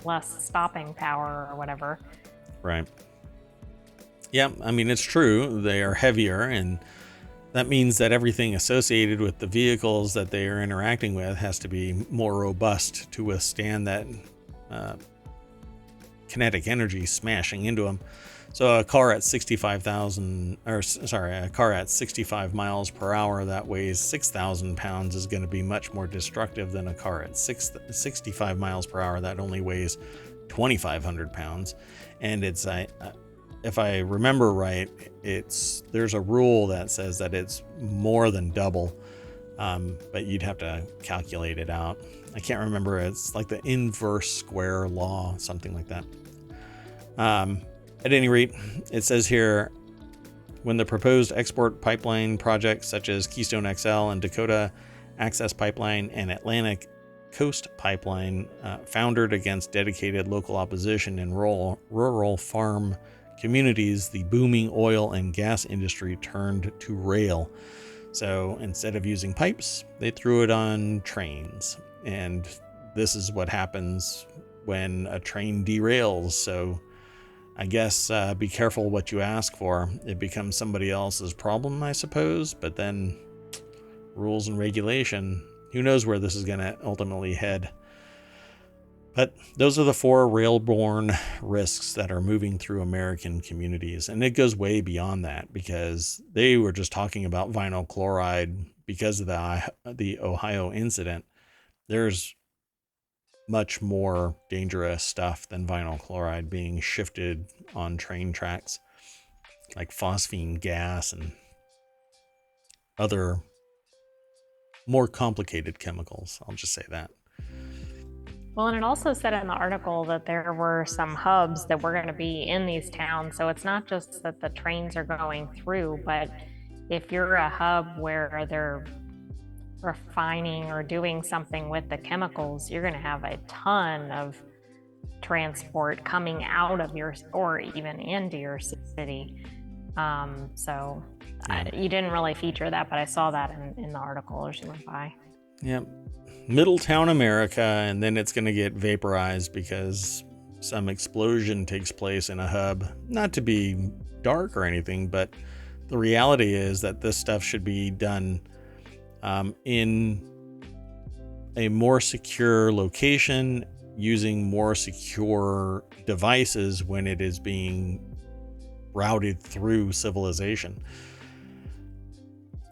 less stopping power or whatever. Right. Yeah, I mean, it's true. They are heavier, and that means that everything associated with the vehicles that they are interacting with has to be more robust to withstand that kinetic energy smashing into them. So a car at 65 miles per hour that weighs 6,000 pounds is going to be much more destructive than a car at 65 miles per hour that only weighs 2,500 pounds. And it's, if I remember right, there's a rule that says that it's more than double, but you'd have to calculate it out. I can't remember. It's like the inverse square law, something like that. At any rate, it says here, when the proposed export pipeline projects such as Keystone XL and Dakota Access Pipeline and Atlantic Coast Pipeline foundered against dedicated local opposition in rural farm communities, the booming oil and gas industry turned to rail. So instead of using pipes, they threw it on trains. And this is what happens when a train derails. So I guess be careful what you ask for. It becomes somebody else's problem, I suppose. But then rules and regulation, who knows where this is going to ultimately head. But those are the 4 rail-borne risks that are moving through American communities. And it goes way beyond that, because they were just talking about vinyl chloride because of the Ohio incident. There's much more dangerous stuff than vinyl chloride being shifted on train tracks, like phosphine gas and other more complicated chemicals. I'll just say that. Well, and it also said in the article that there were some hubs that were going to be in these towns. So it's not just that the trains are going through, but if you're a hub where they're refining or doing something with the chemicals, you're going to have a ton of transport coming out of your, or even into your city. You didn't really feature that, but I saw that in the article as you went by. Yep. Middletown, America, and then it's going to get vaporized because some explosion takes place in a hub. Not to be dark or anything, but the reality is that this stuff should be done in a more secure location, using more secure devices when it is being routed through civilization.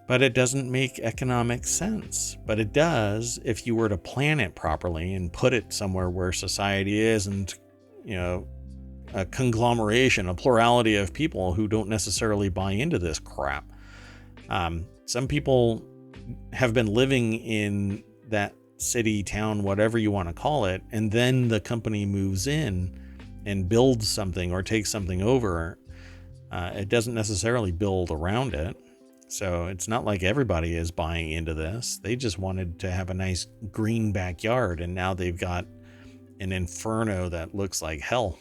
But it doesn't make economic sense. But it does if you were to plan it properly and put it somewhere where society isn't, a conglomeration, a plurality of people who don't necessarily buy into this crap. Some people have been living in that city, town, whatever you want to call it, and then the company moves in and builds something or takes something over. It doesn't necessarily build around it. So it's not like everybody is buying into this. They just wanted to have a nice green backyard, and now they've got an inferno that looks like hell.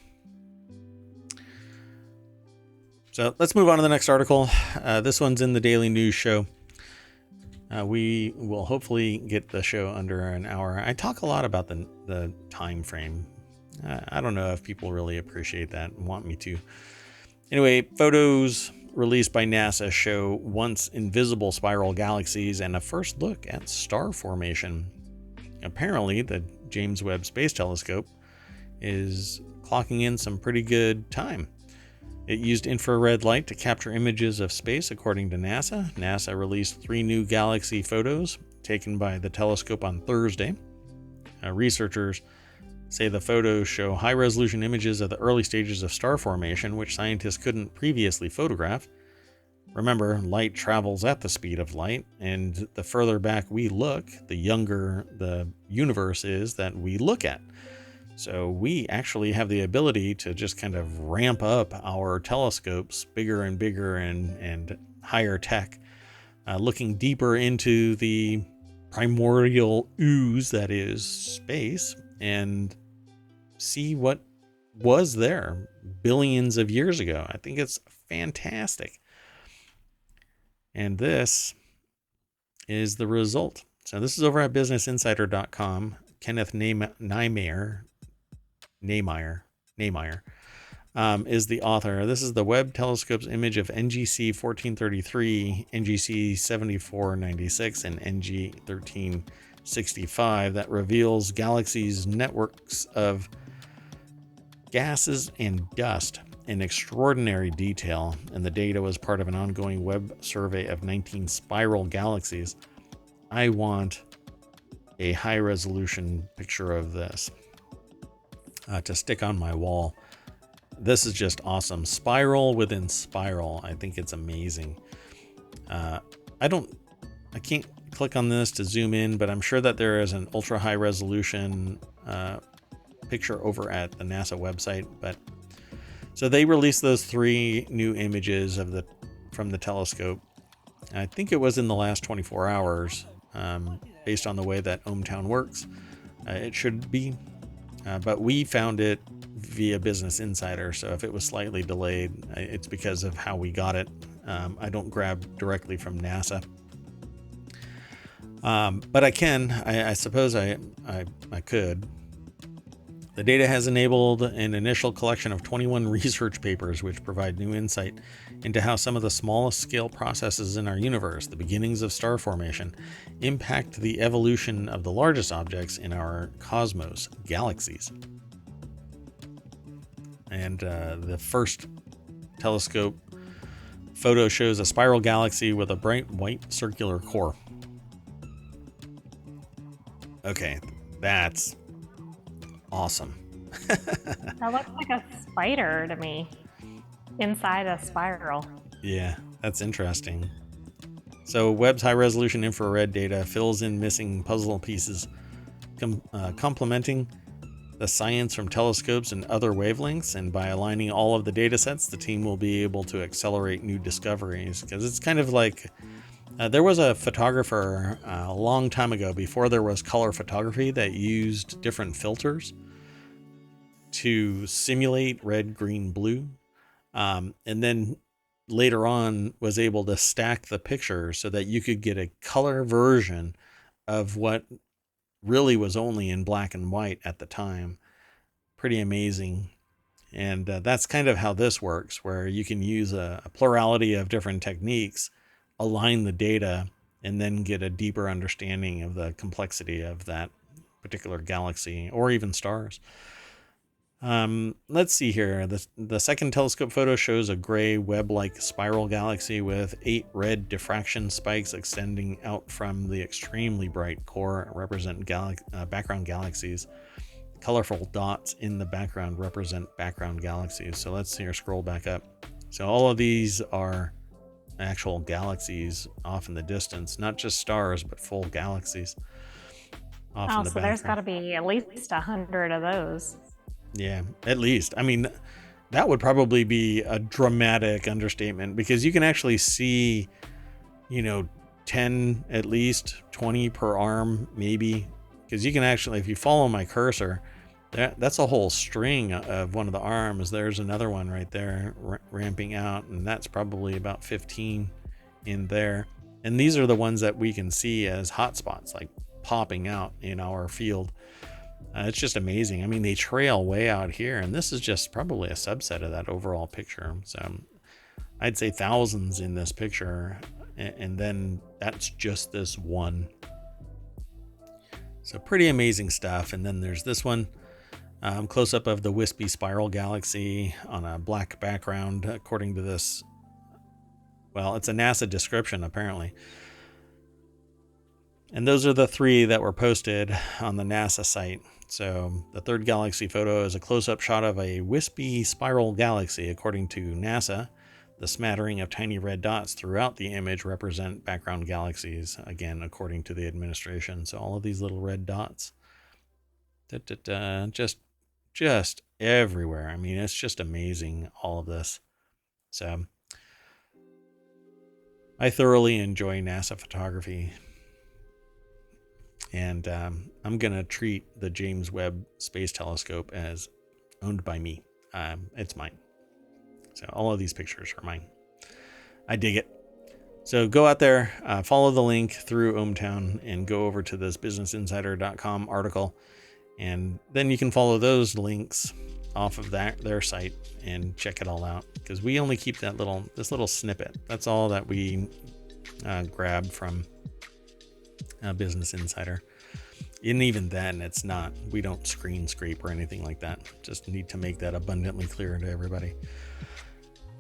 So let's move on to the next article. This one's in the Daily News Show. We will hopefully get the show under an hour. I talk a lot about the time frame. I don't know if people really appreciate that and want me to. Anyway, photos released by NASA show once invisible spiral galaxies and a first look at star formation. Apparently, the James Webb Space Telescope is clocking in some pretty good time. It used infrared light to capture images of space, according to NASA. NASA released 3 new galaxy photos taken by the telescope on Thursday. Researchers say the photos show high-resolution images of the early stages of star formation, which scientists couldn't previously photograph. Remember, light travels at the speed of light, and the further back we look, the younger the universe is that we look at. So we actually have the ability to just kind of ramp up our telescopes bigger and bigger and higher tech, looking deeper into the primordial ooze that is space and see what was there billions of years ago. I think it's fantastic. And this is the result. So this is over at businessinsider.com. Kenneth Nehmeyer is the author. This is the Webb telescope's image of NGC 1433, NGC 7496, and NG 1365 that reveals galaxies' networks of gases and dust in extraordinary detail, and the data was part of an ongoing Webb survey of 19 spiral galaxies. I want a high-resolution picture of this to stick on my wall. This is just awesome. Spiral within spiral. I think it's amazing. I can't click on this to zoom in, but I'm sure that there is an ultra high resolution picture over at the NASA website. But so they released those 3 new images from the telescope. I think it was in the last 24 hours, based on the way that ohmTown works. It should be. But we found it via Business Insider, so if it was slightly delayed, it's because of how we got it. I don't grab directly from NASA. But I suppose I could. The data has enabled an initial collection of 21 research papers, which provide new insight into how some of the smallest scale processes in our universe, the beginnings of star formation, impact the evolution of the largest objects in our cosmos, galaxies. And the first telescope photo shows a spiral galaxy with a bright white circular core. Okay, that's awesome. That looks like a spider to me, inside a spiral. Yeah, that's interesting. So Webb's high-resolution infrared data fills in missing puzzle pieces, complementing the science from telescopes and other wavelengths. And by aligning all of the data sets, the team will be able to accelerate new discoveries. Because it's kind of like there was a photographer a long time ago, before there was color photography, that used different filters to simulate red, green, blue. And then later on was able to stack the pictures so that you could get a color version of what really was only in black and white at the time. Pretty amazing. And that's kind of how this works, where you can use a plurality of different techniques, align the data, and then get a deeper understanding of the complexity of that particular galaxy or even stars. Let's see here. The second telescope photo shows a gray web-like spiral galaxy with 8 red diffraction spikes extending out from the extremely bright core, represent background galaxies. Colorful dots in the background represent background galaxies. So let's here scroll back up. So all of these are actual galaxies off in the distance, not just stars, but full galaxies off in the background. There's got to be at least 100 of those. Yeah, at least. I mean, that would probably be a dramatic understatement, because you can actually see, 10, at least 20 per arm, maybe. Because you can actually, if you follow my cursor, that's a whole string of one of the arms. There's another one right there ramping out, and that's probably about 15 in there. And these are the ones that we can see as hotspots, like popping out in our field. It's just amazing. I mean, they trail way out here, and this is just probably a subset of that overall picture. So I'd say thousands in this picture, and then that's just this one. So pretty amazing stuff. And then there's this one, close up of the wispy spiral galaxy on a black background, according to this. Well, it's a NASA description, apparently. And those are the 3 that were posted on the NASA site. So the third galaxy photo is a close-up shot of a wispy spiral galaxy. According to NASA, the smattering of tiny red dots throughout the image represent background galaxies, again, according to the administration. So all of these little red dots, just everywhere. I mean, it's just amazing, all of this. So I thoroughly enjoy NASA photography. And I'm going to treat the James Webb Space Telescope as owned by me. It's mine. So all of these pictures are mine. I dig it. So go out there, follow the link through ohmTown, and go over to this businessinsider.com article. And then you can follow those links off of their site and check it all out. Because we only keep this little snippet. That's all that we grabbed from Business Insider. And even then, we don't screen scrape or anything like that. Just need to make that abundantly clear to everybody.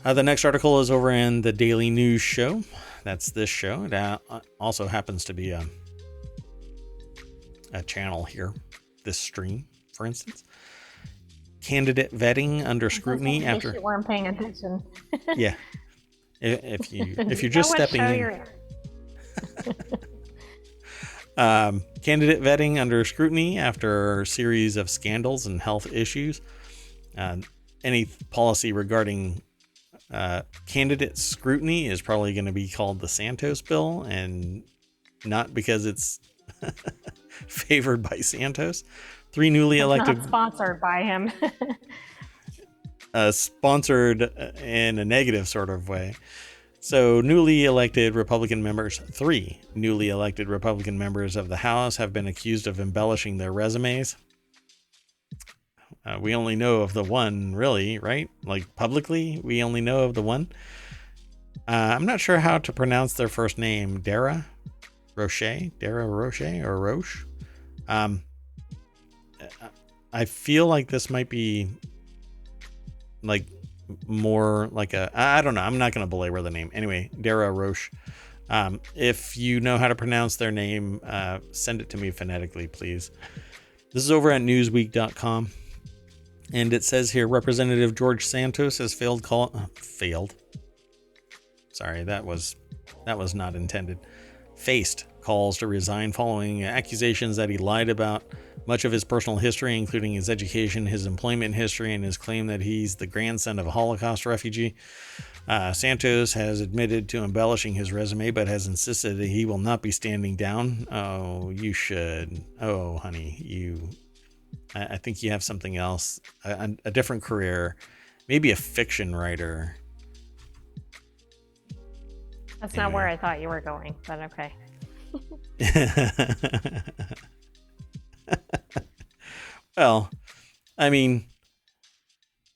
The next article is over in the Daily News Show. That's this show. It also happens to be a channel here, this stream, for instance. Candidate vetting under scrutiny after you weren't paying attention. Yeah. If you're just stepping in. Candidate vetting under scrutiny after a series of scandals and health issues. Any policy regarding candidate scrutiny is probably going to be called the Santos bill, and not because it's favored by Santos. 3 newly elected, not sponsored by him. Sponsored in a negative sort of way. So 3 newly elected Republican members of the House have been accused of embellishing their resumes. We only know of the one, really, right? Like publicly, we only know of the one. I'm not sure how to pronounce their first name. Dara Roche. I feel like this might be like more like I don't know. I'm not going to belabor the name. Anyway, Dara Roche. If you know how to pronounce their name, send it to me phonetically, please. This is over at newsweek.com. And it says here, Representative George Santos has failed. Sorry, that was not intended. Faced calls to resign following accusations that he lied about much of his personal history, including his education, his employment history, and his claim that he's the grandson of a Holocaust refugee. Santos has admitted to embellishing his resume, but has insisted that he will not be standing down. Oh, you should. Oh, honey, I think you have something else, a different career, maybe a fiction writer. That's not where I thought you were going, but okay. Well, I mean,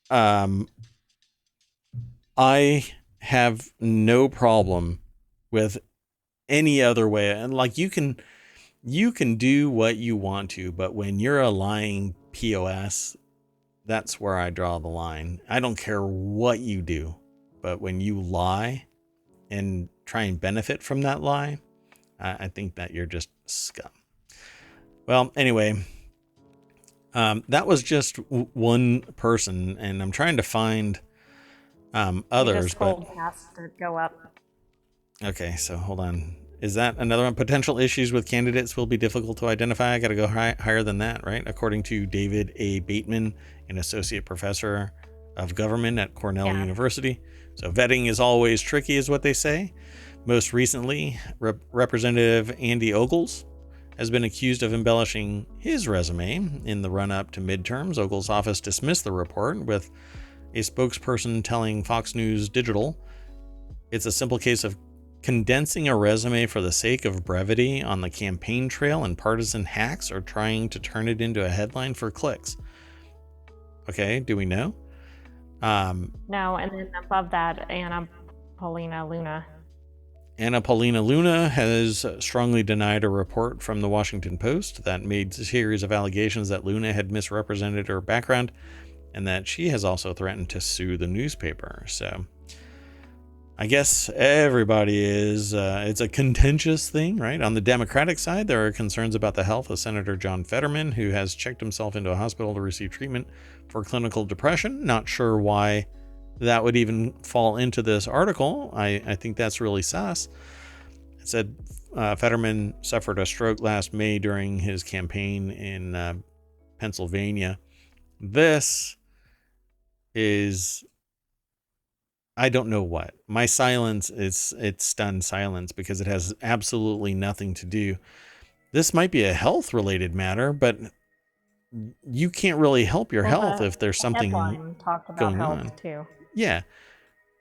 I have no problem with any other way. And like, you can do what you want to, but when you're a lying POS, That's where I draw the line. I don't care what you do, but when you lie and try and benefit from that lie, I think that you're just scum. Well, anyway, that was just one person, and I'm trying to find others. Just hold past to go up. Okay, so hold on. Is that another one? Potential issues with candidates will be difficult to identify. I got to go higher than that, right? According to David A. Bateman, an associate professor of government at Cornell University. So vetting is always tricky, is what they say. Most recently, Representative Andy Ogles has been accused of embellishing his resume in the run-up to midterms. Ogles' office dismissed the report, with a spokesperson telling Fox News Digital it's a simple case of condensing a resume for the sake of brevity on the campaign trail, and partisan hacks are trying to turn it into a headline for clicks. Okay, do we know? No, and then above that, Anna Paulina Luna. Anna Paulina Luna has strongly denied a report from the Washington Post that made a series of allegations that Luna had misrepresented her background, and that she has also threatened to sue the newspaper. So I guess everybody is, it's a contentious thing, right? On the Democratic side, there are concerns about the health of Senator John Fetterman, who has checked himself into a hospital to receive treatment for clinical depression. Not sure why that would even fall into this article. I think that's really sus. It said Fetterman suffered a stroke last May during his campaign in Pennsylvania. This is, I don't know what. My silence is, it's stunned silence, because it has absolutely nothing to do. This might be a health related matter, but you can't really help your health if there's something going on. Too. Yeah.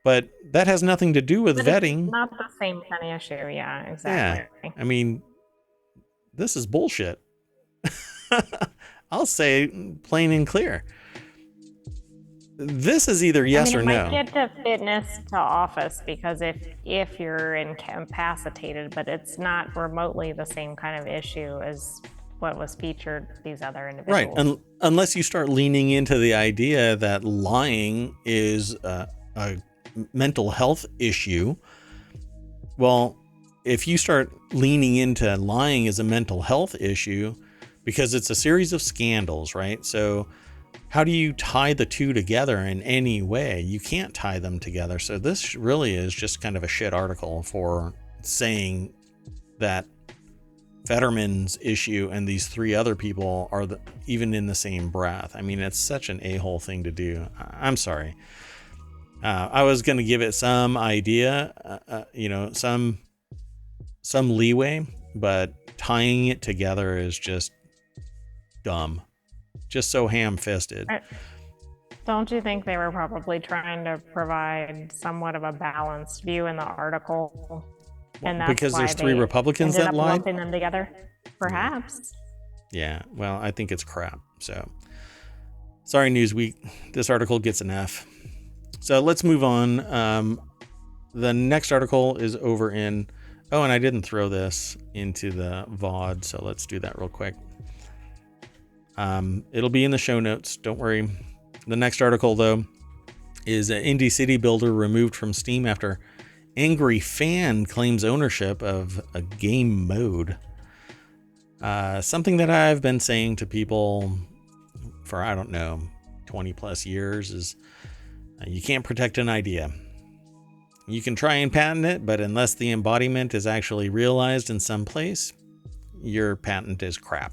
But that has nothing to do with vetting. It's not the same kind of issue. Yeah, exactly. Yeah. I mean, this is bullshit. I'll say plain and clear. This is either yes or no. It might get to fitness to office, because if you're incapacitated, but it's not remotely the same kind of issue as what was featured these other individuals. Right. Unless you start leaning into the idea that lying is a mental health issue. Well, if you start leaning into lying as a mental health issue, because it's a series of scandals, right? So how do you tie the two together in any way? You can't tie them together. So this really is just kind of a shit article for saying that Fetterman's issue and these three other people are even in the same breath. I mean, it's such an a-hole thing to do. I'm sorry. I was going to give it some idea, some leeway, but tying it together is just dumb. Just so ham-fisted. Don't you think they were probably trying to provide somewhat of a balanced view in the article? And that's because why there's three Republicans that lied? Lumping them together? Perhaps. Yeah, well, I think it's crap. So, sorry, Newsweek. This article gets an F. So let's move on. The next article is over in... Oh, and I didn't throw this into the VOD, so let's do that real quick. It'll be in the show notes. Don't worry. The next article, though, is an Indie City Builder removed from Steam after angry fan claims ownership of a game mode. Something that I've been saying to people for, 20 plus years is you can't protect an idea. You can try and patent it, but unless the embodiment is actually realized in some place, your patent is crap.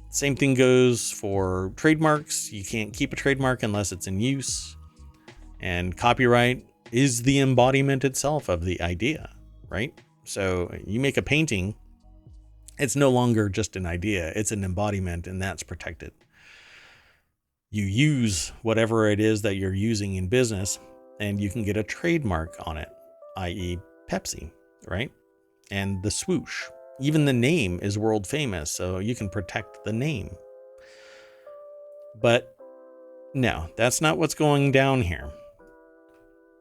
Same thing goes for trademarks. You can't keep a trademark unless it's in use. And copyright is the embodiment itself of the idea, right? So you make a painting, it's no longer just an idea, it's an embodiment, and that's protected. You use whatever it is that you're using in business, and you can get a trademark on it, i.e. Pepsi, right? And the swoosh. Even the name is world famous, so you can protect the name. But no, that's not what's going down here.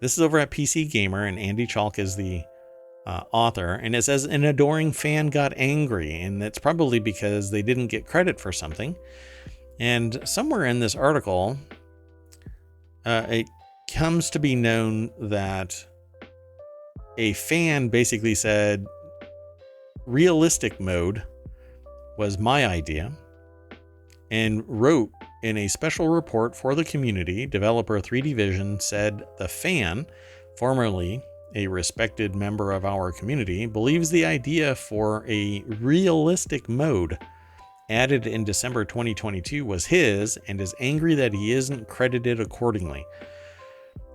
This is over at PC Gamer, and Andy Chalk is the author, and it says an adoring fan got angry, and it's probably because they didn't get credit for something. And somewhere in this article, it comes to be known that a fan basically said, realistic mode was my idea, and wrote in a special report for the community, developer 3D Vision said the fan, formerly a respected member of our community, believes the idea for a realistic mode added in December 2022 was his and is angry that he isn't credited accordingly.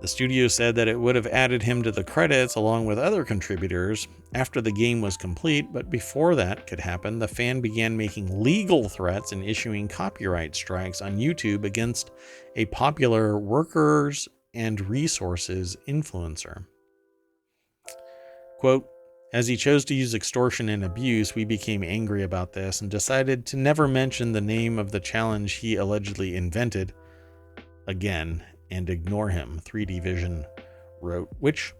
The studio said that it would have added him to the credits along with other contributors after the game was complete, but before that could happen, the fan began making legal threats and issuing copyright strikes on YouTube against a popular workers and resources influencer. Quote, as he chose to use extortion and abuse, we became angry about this and decided to never mention the name of the challenge he allegedly invented again and ignore him, 3D Vision wrote, which,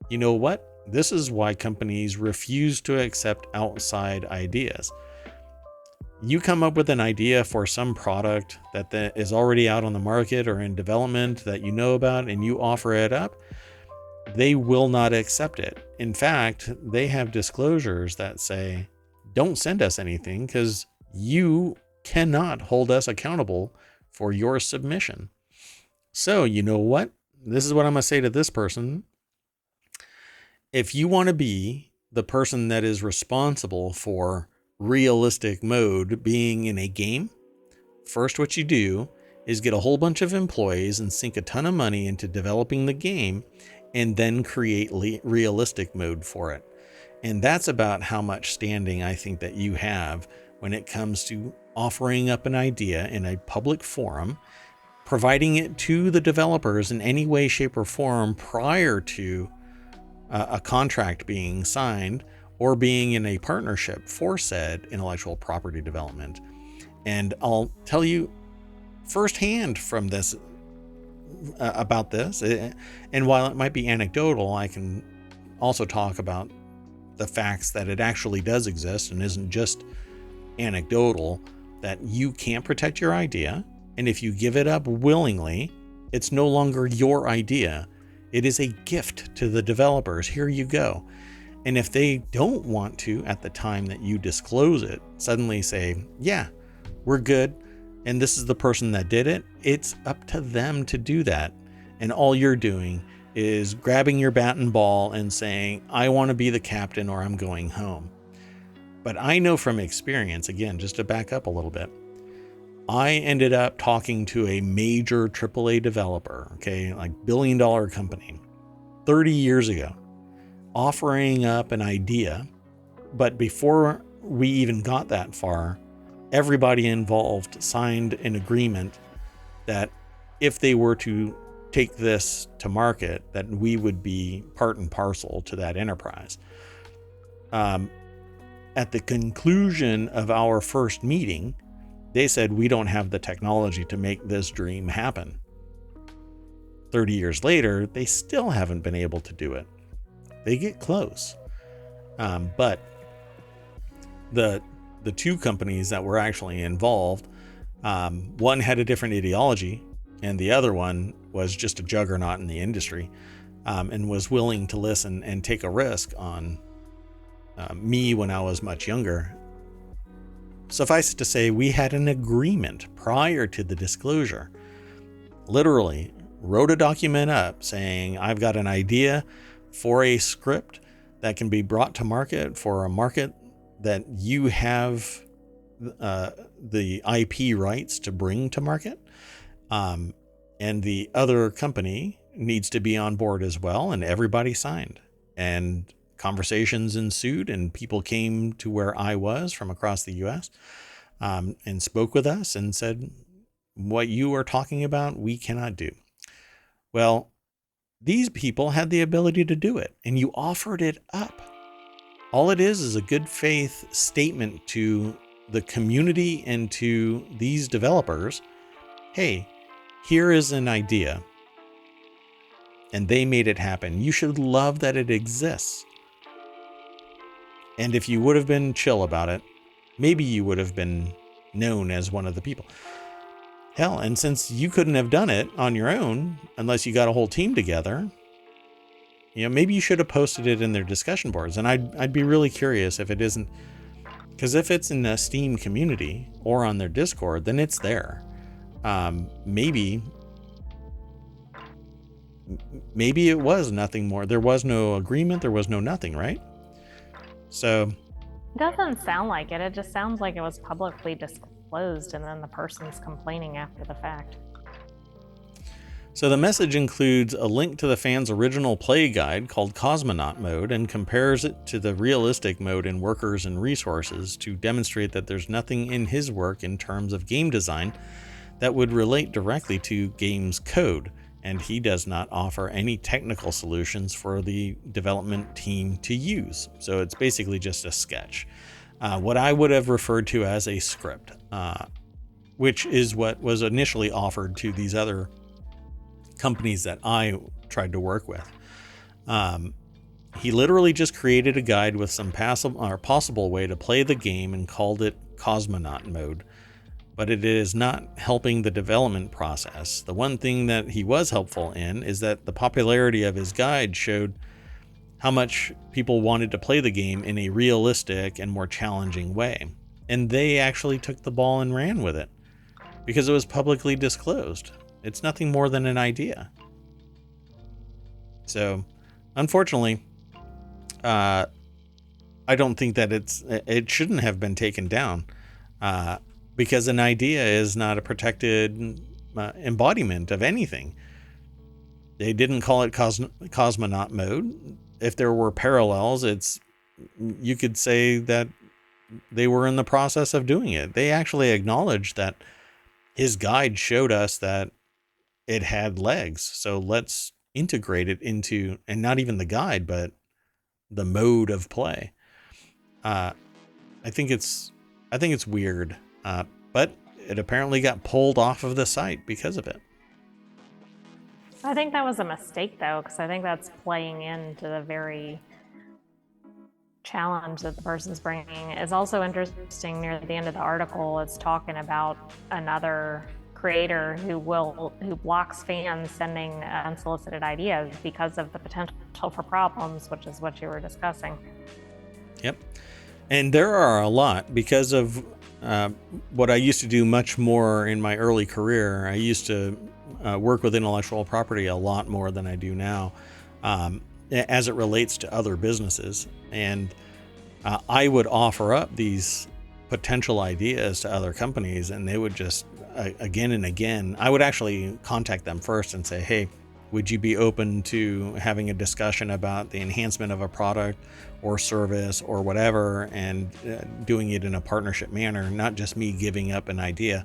you know what? This is why companies refuse to accept outside ideas. You come up with an idea for some product that is already out on the market or in development that you know about, and you offer it up, they will not accept it. In fact, they have disclosures that say, don't send us anything because you cannot hold us accountable for your submission. So, you know what? This is what I'm going to say to this person. If you want to be the person that is responsible for realistic mode being in a game, first what you do is get a whole bunch of employees and sink a ton of money into developing the game and then create realistic mode for it. And that's about how much standing I think that you have when it comes to offering up an idea in a public forum, providing it to the developers in any way, shape, or form prior to a contract being signed or being in a partnership for said intellectual property development. And I'll tell you firsthand from this about this, and while it might be anecdotal, I can also talk about the facts that it actually does exist and isn't just anecdotal, that you can't protect your idea. And if you give it up willingly, it's no longer your idea. It is a gift to the developers. Here you go. And if they don't want to, at the time that you disclose it, suddenly say, yeah, we're good, and this is the person that did it, it's up to them to do that. And all you're doing is grabbing your bat and ball and saying, I want to be the captain or I'm going home. But I know from experience, again, just to back up a little bit, I ended up talking to a major AAA developer, okay, like billion-dollar company, 30 years ago, offering up an idea. But before we even got that far, everybody involved signed an agreement that if they were to take this to market, that we would be part and parcel to that enterprise. At the conclusion of our first meeting, they said, we don't have the technology to make this dream happen. 30 years later, they still haven't been able to do it. They get close. But the two companies that were actually involved, one had a different ideology and the other one was just a juggernaut in the industry, and was willing to listen and take a risk on me when I was much younger. Suffice it to say, we had an agreement prior to the disclosure. Literally wrote a document up saying, I've got an idea for a script that can be brought to market for a market that you have the IP rights to bring to market. And the other company needs to be on board as well. And everybody signed, and conversations ensued, and people came to where I was from across the US, and spoke with us and said, what you are talking about, we cannot do. Well, these people had the ability to do it, and you offered it up. All it is a good faith statement to the community and to these developers. Hey, here is an idea, and they made it happen. You should love that it exists. And if you would have been chill about it, maybe you would have been known as one of the people. Hell, and since you couldn't have done it on your own unless you got a whole team together, maybe you should have posted it in their discussion boards. And I'd be really curious if it isn't, because if it's in a Steam community or on their Discord, then it's there. Maybe it was nothing more. There was no agreement. There was no nothing, right? So it doesn't sound like it. It just sounds like it was publicly disclosed and then the person's complaining after the fact. So the message includes a link to the fan's original play guide called Cosmonaut Mode and compares it to the realistic mode in Workers and Resources to demonstrate that there's nothing in his work in terms of game design that would relate directly to game's code, and he does not offer any technical solutions for the development team to use. So it's basically just a sketch. What I would have referred to as a script, which is what was initially offered to these other companies that I tried to work with. He literally just created a guide with some possible way to play the game and called it Cosmonaut Mode, but it is not helping the development process. The one thing that he was helpful in is that the popularity of his guide showed how much people wanted to play the game in a realistic and more challenging way. And they actually took the ball and ran with it because it was publicly disclosed. It's nothing more than an idea. So, unfortunately, I don't think that it shouldn't have been taken down because an idea is not a protected embodiment of anything. They didn't call it Cosmonaut Mode. If there were parallels, you could say that they were in the process of doing it. They actually acknowledged that his guide showed us that it had legs. So let's integrate it into, and not even the guide, but the mode of play. I think it's weird, but it apparently got pulled off of the site because of it. I think that was a mistake, though, because I think that's playing into the very challenge that the person's bringing. It's also interesting near the end of the article, it's talking about another creator who blocks fans sending unsolicited ideas because of the potential for problems, which is what you were discussing. Yep. And there are a lot because of what I used to do much more in my early career. I used to work with intellectual property a lot more than I do now as it relates to other businesses. And I would offer up these potential ideas to other companies, and they would just again and again, I would actually contact them first and say, hey, would you be open to having a discussion about the enhancement of a product or service or whatever, and doing it in a partnership manner, not just me giving up an idea.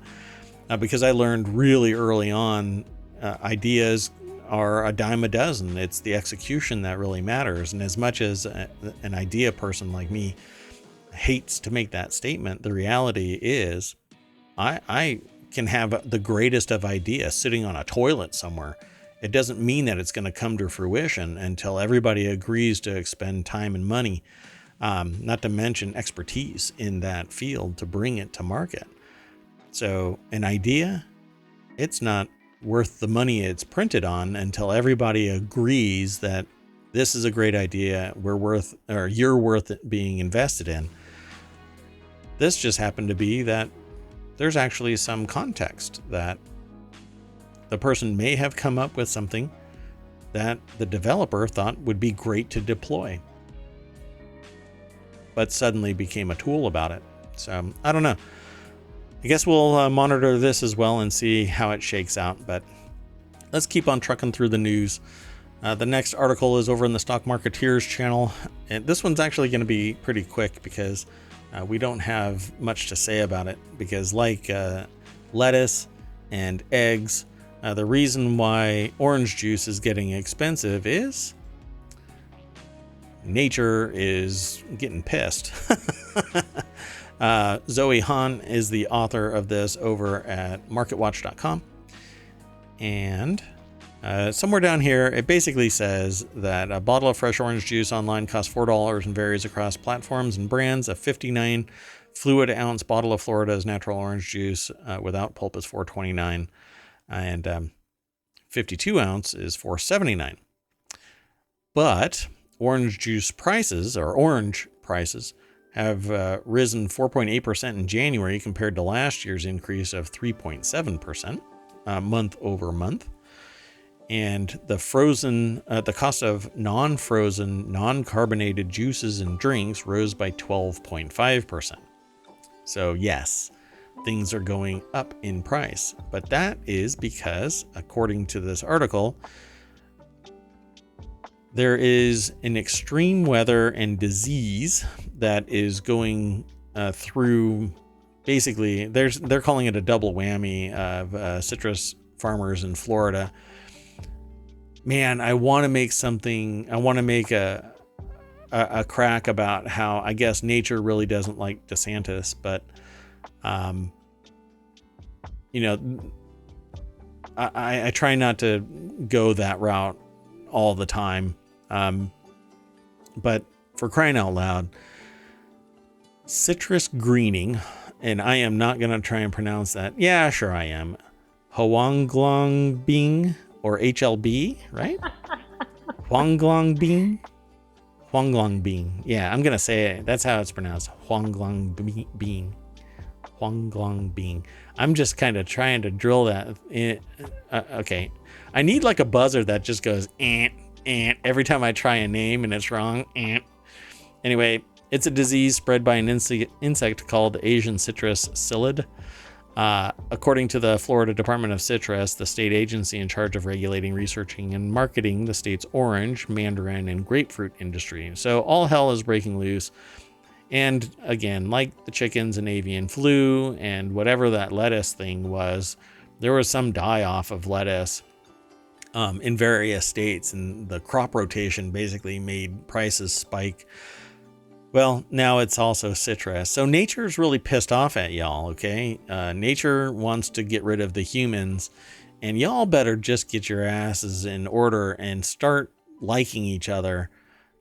Because I learned really early on, ideas are a dime a dozen. It's the execution that really matters. And as much as an idea person like me hates to make that statement, the reality is I can have the greatest of ideas sitting on a toilet somewhere. It doesn't mean that it's going to come to fruition until everybody agrees to expend time and money, not to mention expertise in that field to bring it to market. So an idea, it's not worth the money it's printed on until everybody agrees that this is a great idea, you're worth it being invested in. This just happened to be that there's actually some context that the person may have come up with something that the developer thought would be great to deploy, but suddenly became a tool about it. So I don't know. I guess we'll monitor this as well and see how it shakes out, but let's keep on trucking through the news. The next article is over in the Stock Marketeers channel, and this one's actually going to be pretty quick because we don't have much to say about it, because like lettuce and eggs, the reason why orange juice is getting expensive is nature is getting pissed. Zoe Han is the author of this over at marketwatch.com. And somewhere down here, it basically says that a bottle of fresh orange juice online costs $4 and varies across platforms and brands. A 59 fluid ounce bottle of Florida's natural orange juice without pulp is $4.29, and 52 ounce is $4.79. But orange prices have risen 4.8% in January compared to last year's increase of 3.7% month over month. And the cost of non-frozen, non-carbonated juices and drinks rose by 12.5%. So yes, things are going up in price, but that is because, according to this article, there is an extreme weather and disease that is going through. Basically, they're calling it a double whammy of citrus farmers in Florida. Man, I want to make a crack about how I guess nature really doesn't like DeSantis, but I try not to go that route all the time. But for crying out loud, citrus greening, and I am not going to try and pronounce that. Yeah, sure I am. Huanglongbing, or HLB, right? Huanglongbing. Yeah, I'm going to say it. That's how it's pronounced. Huanglongbing. I'm just kind of trying to drill that in. Okay. I need like a buzzer that just goes every time I try a name and it's wrong. Anyway, it's a disease spread by an insect called Asian citrus psyllid. According to the Florida Department of Citrus, the state agency in charge of regulating, researching, and marketing the state's orange, mandarin, and grapefruit industry. So all hell is breaking loose. And again, like the chickens and avian flu and whatever that lettuce thing was, there was some die-off of lettuce in various states, and the crop rotation basically made prices spike. Well, now it's also citrus. So nature's really pissed off at y'all, okay? Nature wants to get rid of the humans, and y'all better just get your asses in order and start liking each other,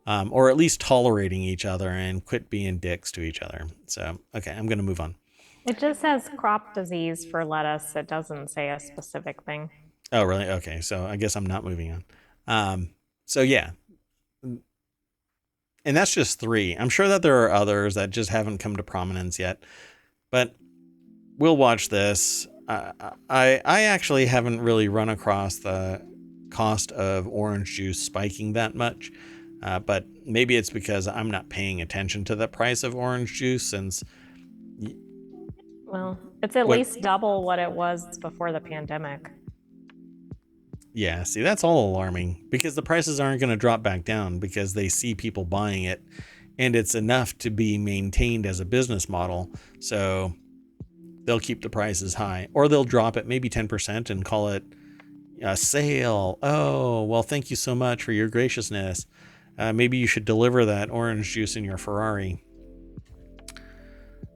or at least tolerating each other, and quit being dicks to each other. So, okay, I'm going to move on. It just says crop disease for lettuce. It doesn't say a specific thing. Oh, really? Okay, so I guess I'm not moving on. So yeah. And that's just 3. I'm sure that there are others that just haven't come to prominence yet, but we'll watch this. I actually haven't really run across the cost of orange juice spiking that much, but maybe it's because I'm not paying attention to the price of orange juice since... Well, it's at least double what it was before the pandemic. Yeah, see, that's all alarming because the prices aren't going to drop back down because they see people buying it, and it's enough to be maintained as a business model. So they'll keep the prices high, or they'll drop it maybe 10% and call it a sale. Oh, well, thank you so much for your graciousness. Maybe you should deliver that orange juice in your Ferrari.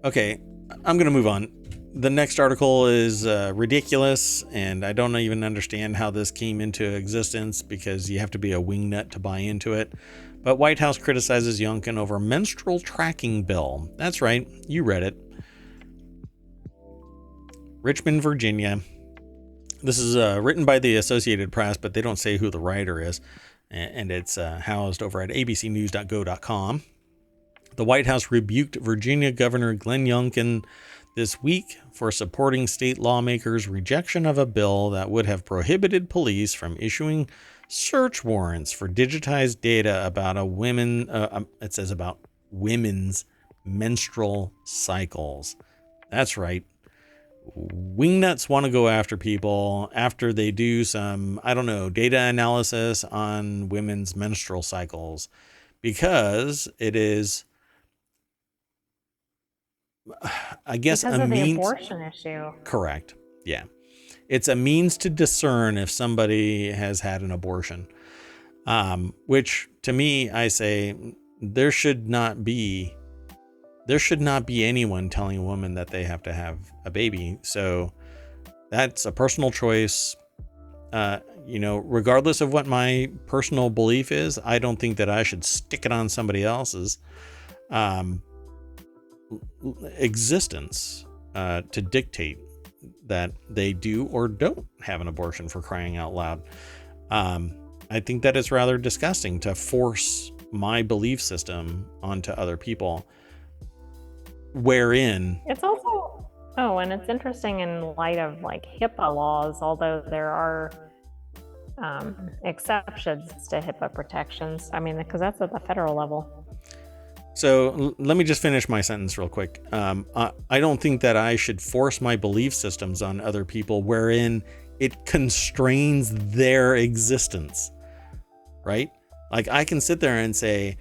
Okay, I'm going to move on. The next article is ridiculous, and I don't even understand how this came into existence because you have to be a wingnut to buy into it. But White House criticizes Youngkin over menstrual tracking bill. That's right, you read it. Richmond, Virginia. This is written by the Associated Press, but they don't say who the writer is, and it's housed over at abcnews.go.com. The White House rebuked Virginia Governor Glenn Youngkin this week for supporting state lawmakers' rejection of a bill that would have prohibited police from issuing search warrants for digitized data about it says about women's menstrual cycles. That's right. Wingnuts want to go after people after they do some, data analysis on women's menstrual cycles because it is, I guess, because of the abortion issue. Correct. Yeah. It's a means to discern if somebody has had an abortion. Which to me, I say there should not be anyone telling a woman that they have to have a baby. So that's a personal choice. Regardless of what my personal belief is, I don't think that I should stick it on somebody else's. existence to dictate that they do or don't have an abortion, for crying out loud. I think that it's rather disgusting to force my belief system onto other people, wherein It's also, oh, and it's interesting in light of like HIPAA laws, although there are exceptions to HIPAA protections. I mean, because that's at the federal level. So let me just finish my sentence real quick. I don't think that I should force my belief systems on other people wherein it constrains their existence, right? Like I can sit there and say,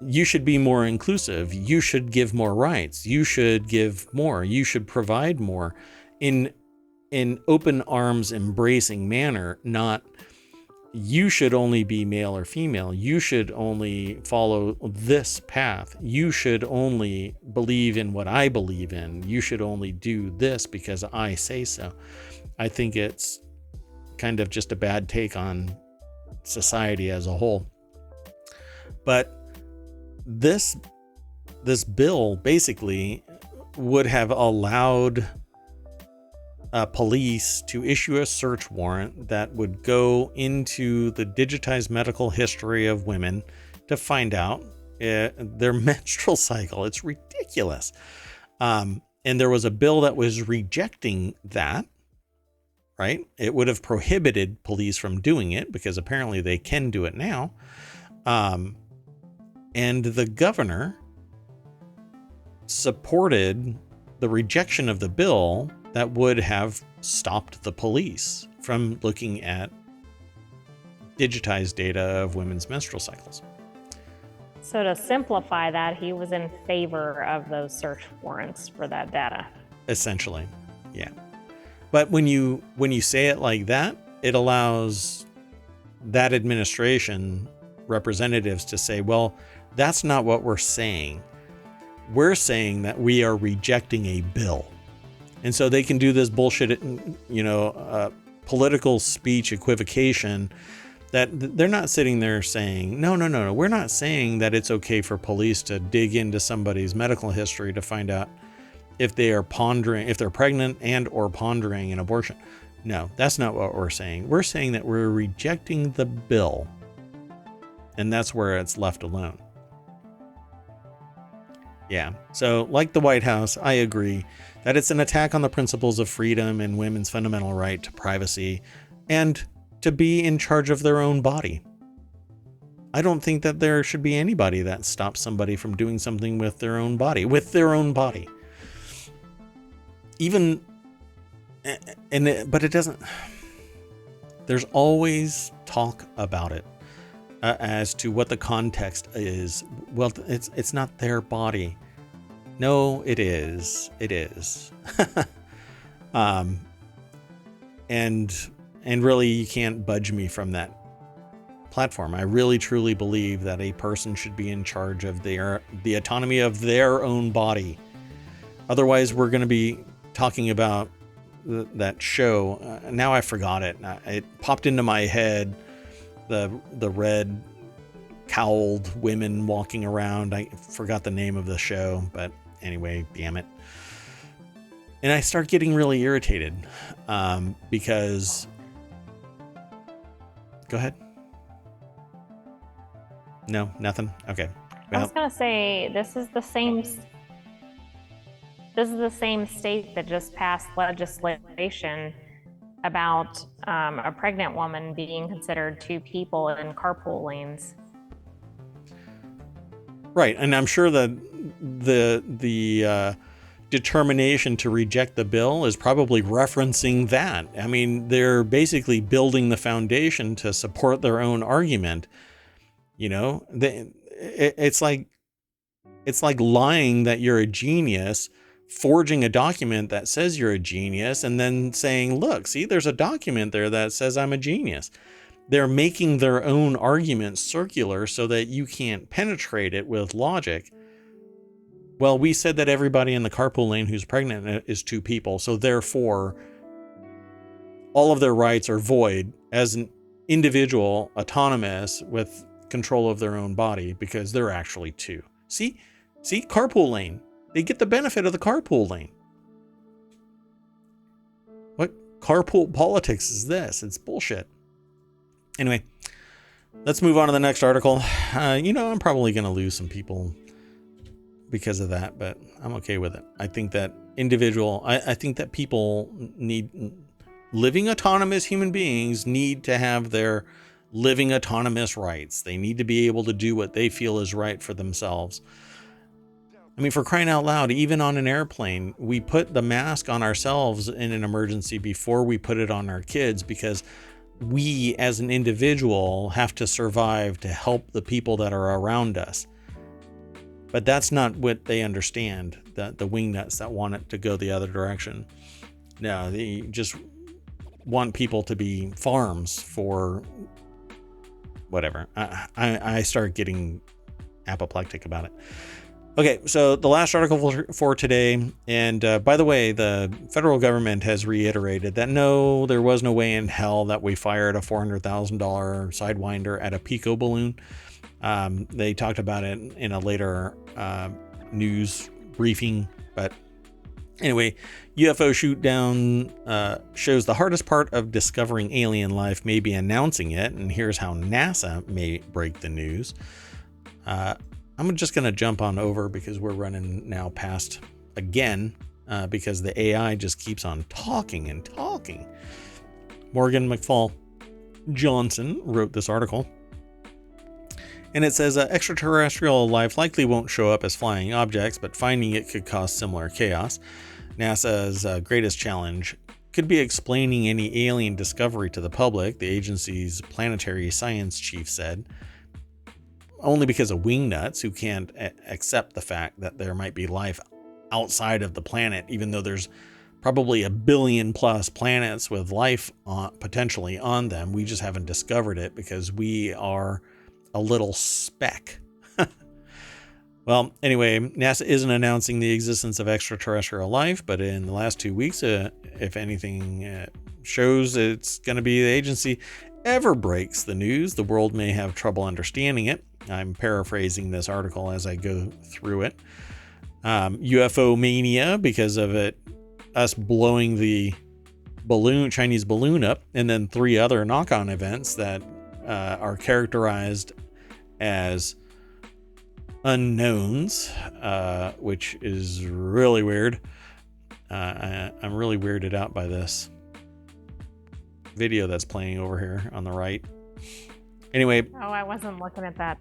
you should be more inclusive. You should give more rights. You should give more. You should provide more in open arms, embracing manner, not you should only be male or female. You should only follow this path. You should only believe in what I believe in. You should only do this because I say so. I think it's kind of just a bad take on society as a whole. But this bill basically would have allowed police to issue a search warrant that would go into the digitized medical history of women to find out their menstrual cycle. It's ridiculous. And there was a bill that was rejecting that, right? It would have prohibited police from doing it because apparently they can do it now. And the governor supported the rejection of the bill that would have stopped the police from looking at digitized data of women's menstrual cycles. So to simplify that, he was in favor of those search warrants for that data. Essentially, yeah. But when you say it like that, it allows that administration representatives to say, well, that's not what we're saying. We're saying that we are rejecting a bill. And so they can do this bullshit, political speech equivocation that they're not sitting there saying, no, we're not saying that it's okay for police to dig into somebody's medical history to find out if they're pregnant and or pondering an abortion. No, that's not what we're saying. We're saying that we're rejecting the bill, and that's where it's left alone. Yeah, so like the White House, I agree that it's an attack on the principles of freedom and women's fundamental right to privacy and to be in charge of their own body. I don't think that there should be anybody that stops somebody from doing something with their own body, Even, but it doesn't, there's always talk about it as to what the context is. Well, it's not their body. No, it is. It is. And really, you can't budge me from that platform. I really, truly believe that a person should be in charge of the autonomy of their own body. Otherwise, we're going to be talking about that show. Now I forgot it. It popped into my head. The red cowled women walking around. I forgot the name of the show, but anyway, damn it. And I start getting really irritated because... Go ahead. No, nothing? Okay. Well, I was going to say, this is the same state that just passed legislation about a pregnant woman being considered two people in carpool lanes. Right, and I'm sure that the determination to reject the bill is probably referencing that. I mean, they're basically building the foundation to support their own argument. You know, it's like lying that you're a genius, forging a document that says you're a genius, and then saying, look, see, there's a document there that says I'm a genius. They're making their own argument circular so that you can't penetrate it with logic. Well, we said that everybody in the carpool lane who's pregnant is two people, so therefore all of their rights are void as an individual, autonomous, with control of their own body, because they're actually two. See, carpool lane. They get the benefit of the carpool lane. What carpool politics is this? It's bullshit. Anyway, let's move on to the next article. I'm probably going to lose some people because of that, but I'm okay with it. I think that I think that people living autonomous human beings need to have their living autonomous rights. They need to be able to do what they feel is right for themselves. I mean, for crying out loud, even on an airplane, we put the mask on ourselves in an emergency before we put it on our kids, because we as an individual have to survive to help the people that are around us. But that's not what they understand, the wingnuts that want it to go the other direction. No, they just want people to be farms for whatever. I start getting apoplectic about it. Okay, so the last article for today, and by the way, the federal government has reiterated that no, there was no way in hell that we fired a $400,000 Sidewinder at a Pico balloon. They talked about it in a later news briefing, but anyway, UFO shoot down shows the hardest part of discovering alien life may be announcing it, and here's how NASA may break the news. I'm just going to jump on over because we're running now past again because the AI just keeps on talking and talking. Morgan McFall Johnson wrote this article. And it says extraterrestrial life likely won't show up as flying objects, but finding it could cause similar chaos. NASA's greatest challenge could be explaining any alien discovery to the public, the agency's planetary science chief said. Only because of wingnuts who can't accept the fact that there might be life outside of the planet, even though there's probably 1 billion plus planets with life potentially on them. We just haven't discovered it because we are a little speck. Well, anyway, NASA isn't announcing the existence of extraterrestrial life, but in the last 2 weeks, if anything shows it's going to be the agency ever breaks the news, the world may have trouble understanding it. I'm paraphrasing this article as I go through it. UFO mania because of us blowing the Chinese balloon up, and then 3 other knock-on events that are characterized as unknowns, which is really weird. I'm really weirded out by this video that's playing over here on the right. Anyway. Oh, I wasn't looking at that.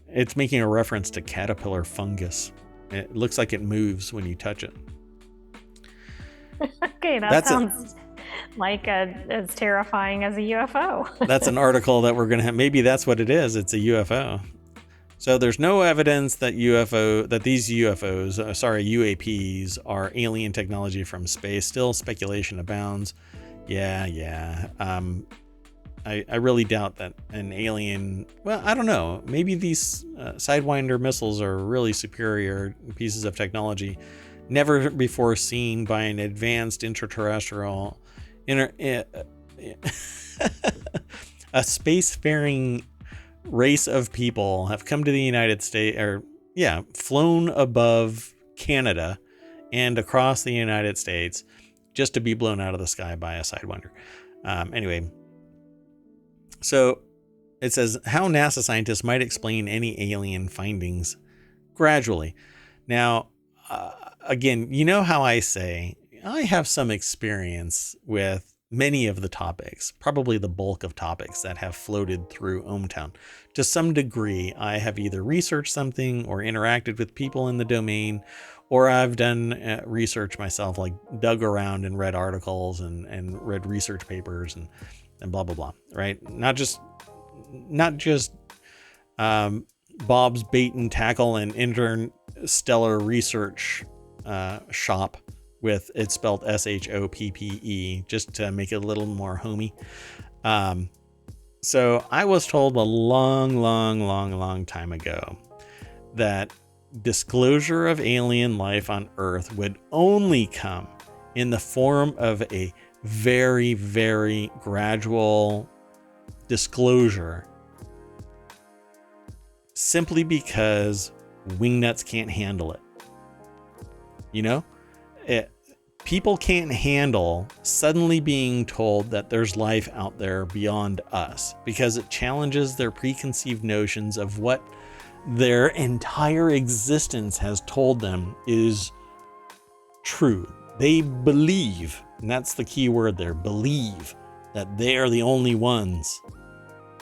It's making a reference to caterpillar fungus. It looks like it moves when you touch it. Okay, that sounds like as terrifying as a UFO. That's an article that we're going to have. Maybe that's what it is. It's a UFO. So there's no evidence that these UAPs are alien technology from space. Still speculation abounds. Yeah. I really doubt that an alien, well, I don't know. Maybe these Sidewinder missiles are really superior pieces of technology, never before seen by an advanced extraterrestrial, a spacefaring race of people have come to the United States, flown above Canada and across the United States just to be blown out of the sky by a Sidewinder. Anyway. So it says how NASA scientists might explain any alien findings gradually. Now, again, you know how I say I have some experience with many of the topics, probably the bulk of topics that have floated through ohmTown. To some degree, I have either researched something or interacted with people in the domain, or I've done research myself, like dug around and read articles and read research papers and blah, blah, blah, right? Not just Bob's Bait and Tackle and Interstellar Research shop with it spelled SHOPPE, just to make it a little more homey. So I was told a long time ago that disclosure of alien life on Earth would only come in the form of a very, very gradual disclosure, simply because Wingnuts can't handle it. You know, people can't handle suddenly being told that there's life out there beyond us, because it challenges their preconceived notions of what their entire existence has told them is true. They believe, and that's the key word there, believe, that they are the only ones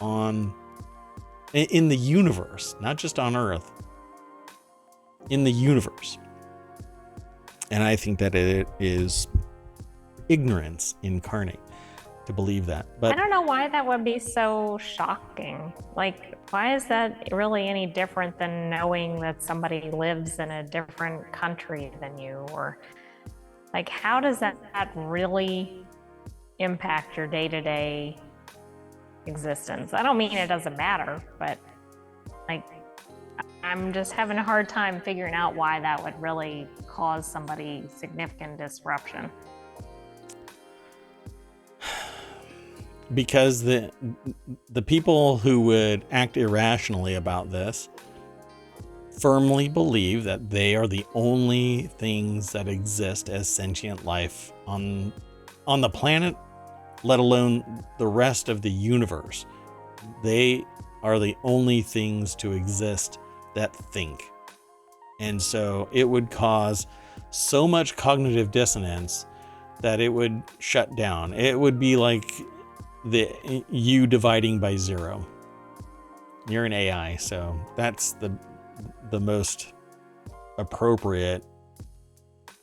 in the universe, not just on Earth, in the universe. And I think that it is ignorance incarnate to believe that. But I don't know why that would be so shocking. Like, why is that really any different than knowing that somebody lives in a different country than you? Or like, how does that really impact your day-to-day existence? I don't mean it doesn't matter, but like, I'm just having a hard time figuring out why that would really cause somebody significant disruption. Because the people who would act irrationally about this firmly believe that they are the only things that exist as sentient life on the planet, let alone the rest of the universe. They are the only things to exist that think. And so it would cause so much cognitive dissonance that it would shut down. It would be like you dividing by 0. You're an AI, so that's the most appropriate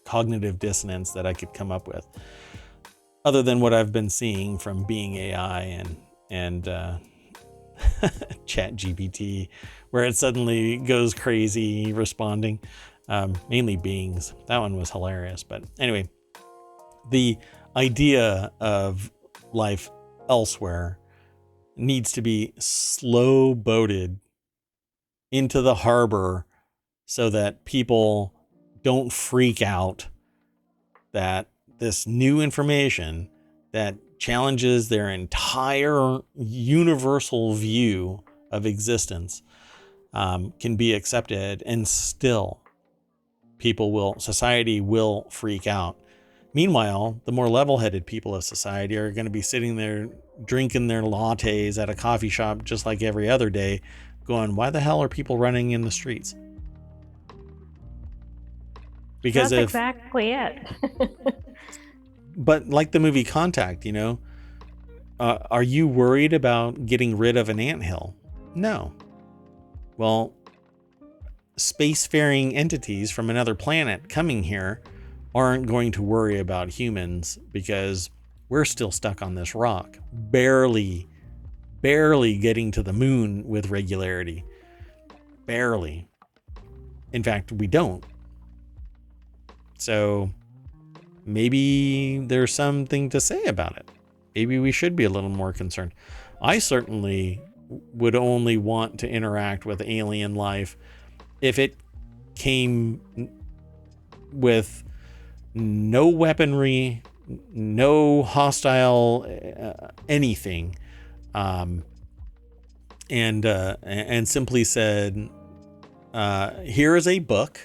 cognitive dissonance that I could come up with, other than what I've been seeing from Being AI and Chat GPT, where it suddenly goes crazy responding. Mainly Beings. That one was hilarious. But anyway, the idea of life elsewhere needs to be slow boated into the harbor so that people don't freak out that this new information that challenges their entire universal view of existence can be accepted, and still society will freak out. Meanwhile, the more level-headed people of society are going to be sitting there drinking their lattes at a coffee shop just like every other day, going, why the hell are people running in the streets? Because that's exactly it. But like the movie Contact, are you worried about getting rid of an anthill? No. Well, spacefaring entities from another planet coming here aren't going to worry about humans, because we're still stuck on this rock, barely getting to the moon with regularity. Barely. In fact, we don't. So maybe there's something to say about it. Maybe we should be a little more concerned. I certainly would only want to interact with alien life if it came with no weaponry, no hostile anything, and simply said, here is a book.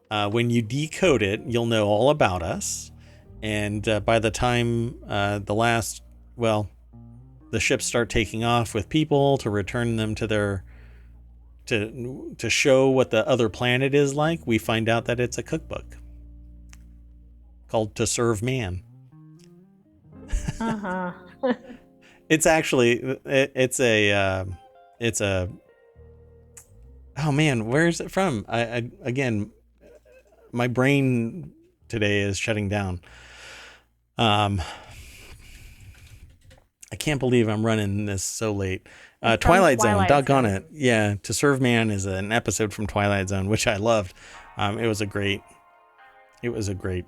When you decode it, you'll know all about us. And by the time the ships start taking off with people to return them to their to show what the other planet is like, we find out that it's a cookbook called To Serve Man. Uh-huh. It's actually, it's a, oh man, where is it from? I again, my brain today is shutting down. I can't believe I'm running this so late. Twilight Zone, doggone it. Yeah, To Serve Man is an episode from Twilight Zone, which I loved. It was a great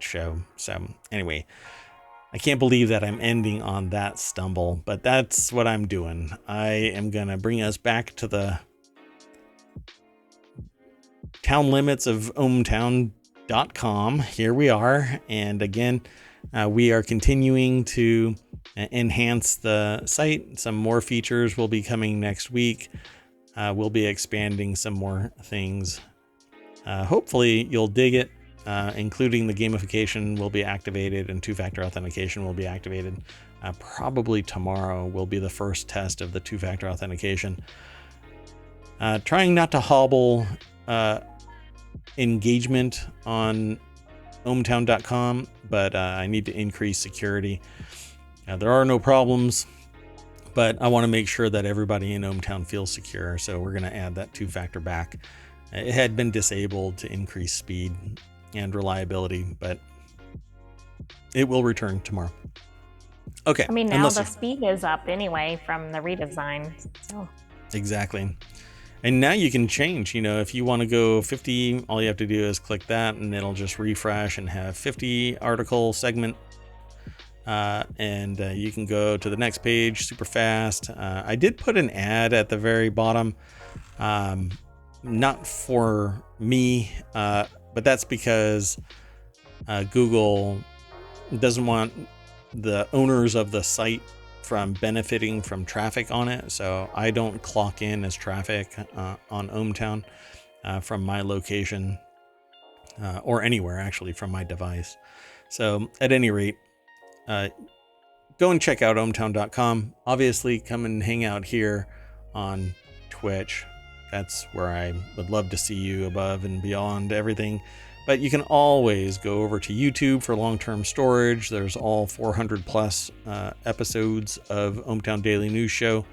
show. So anyway, I can't believe that I'm ending on that stumble, but that's what I'm doing. I am going to bring us back to the town limits of ohmTown.com. Here we are. And again, we are continuing to enhance the site. Some more features will be coming next week. We'll be expanding some more things Hopefully you'll dig it, including the gamification will be activated and two-factor authentication will be activated. Probably tomorrow will be the first test of the two-factor authentication. Trying not to hobble engagement on ohmTown.com, but I need to increase security. There are no problems, but I want to make sure that everybody in ohmTown feels secure, so we're going to add that two-factor back. It had been disabled to increase speed and reliability, but it will return tomorrow. Okay. I mean, now the speed is up anyway from the redesign. So. Exactly. And now you can change, if you want to go 50, all you have to do is click that and it'll just refresh and have 50 article segment. And you can go to the next page super fast. I did put an ad at the very bottom, not for me, but that's because Google doesn't want the owners of the site from benefiting from traffic on it. So I don't clock in as traffic on ohmTown from my location or anywhere actually from my device. So at any rate, go and check out ohmTown.com. Obviously, come and hang out here on Twitch. That's where I would love to see you above and beyond everything. But you can always go over to YouTube for long-term storage. There's all 400 plus episodes of ohmTown Daily News Show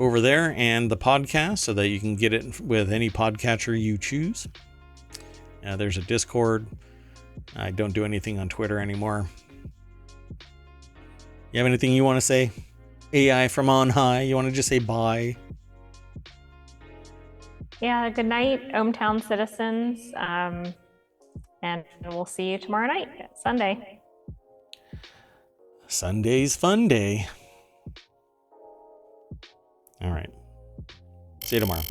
over there, and the podcast so that you can get it with any podcatcher you choose. There's a Discord. I don't do anything on Twitter anymore. You have anything you want to say? AI from on high, you want to just say bye? Yeah, good night, ohmTown citizens. And we'll see you tomorrow night, Sunday. Sunday's fun day. All right. See you tomorrow.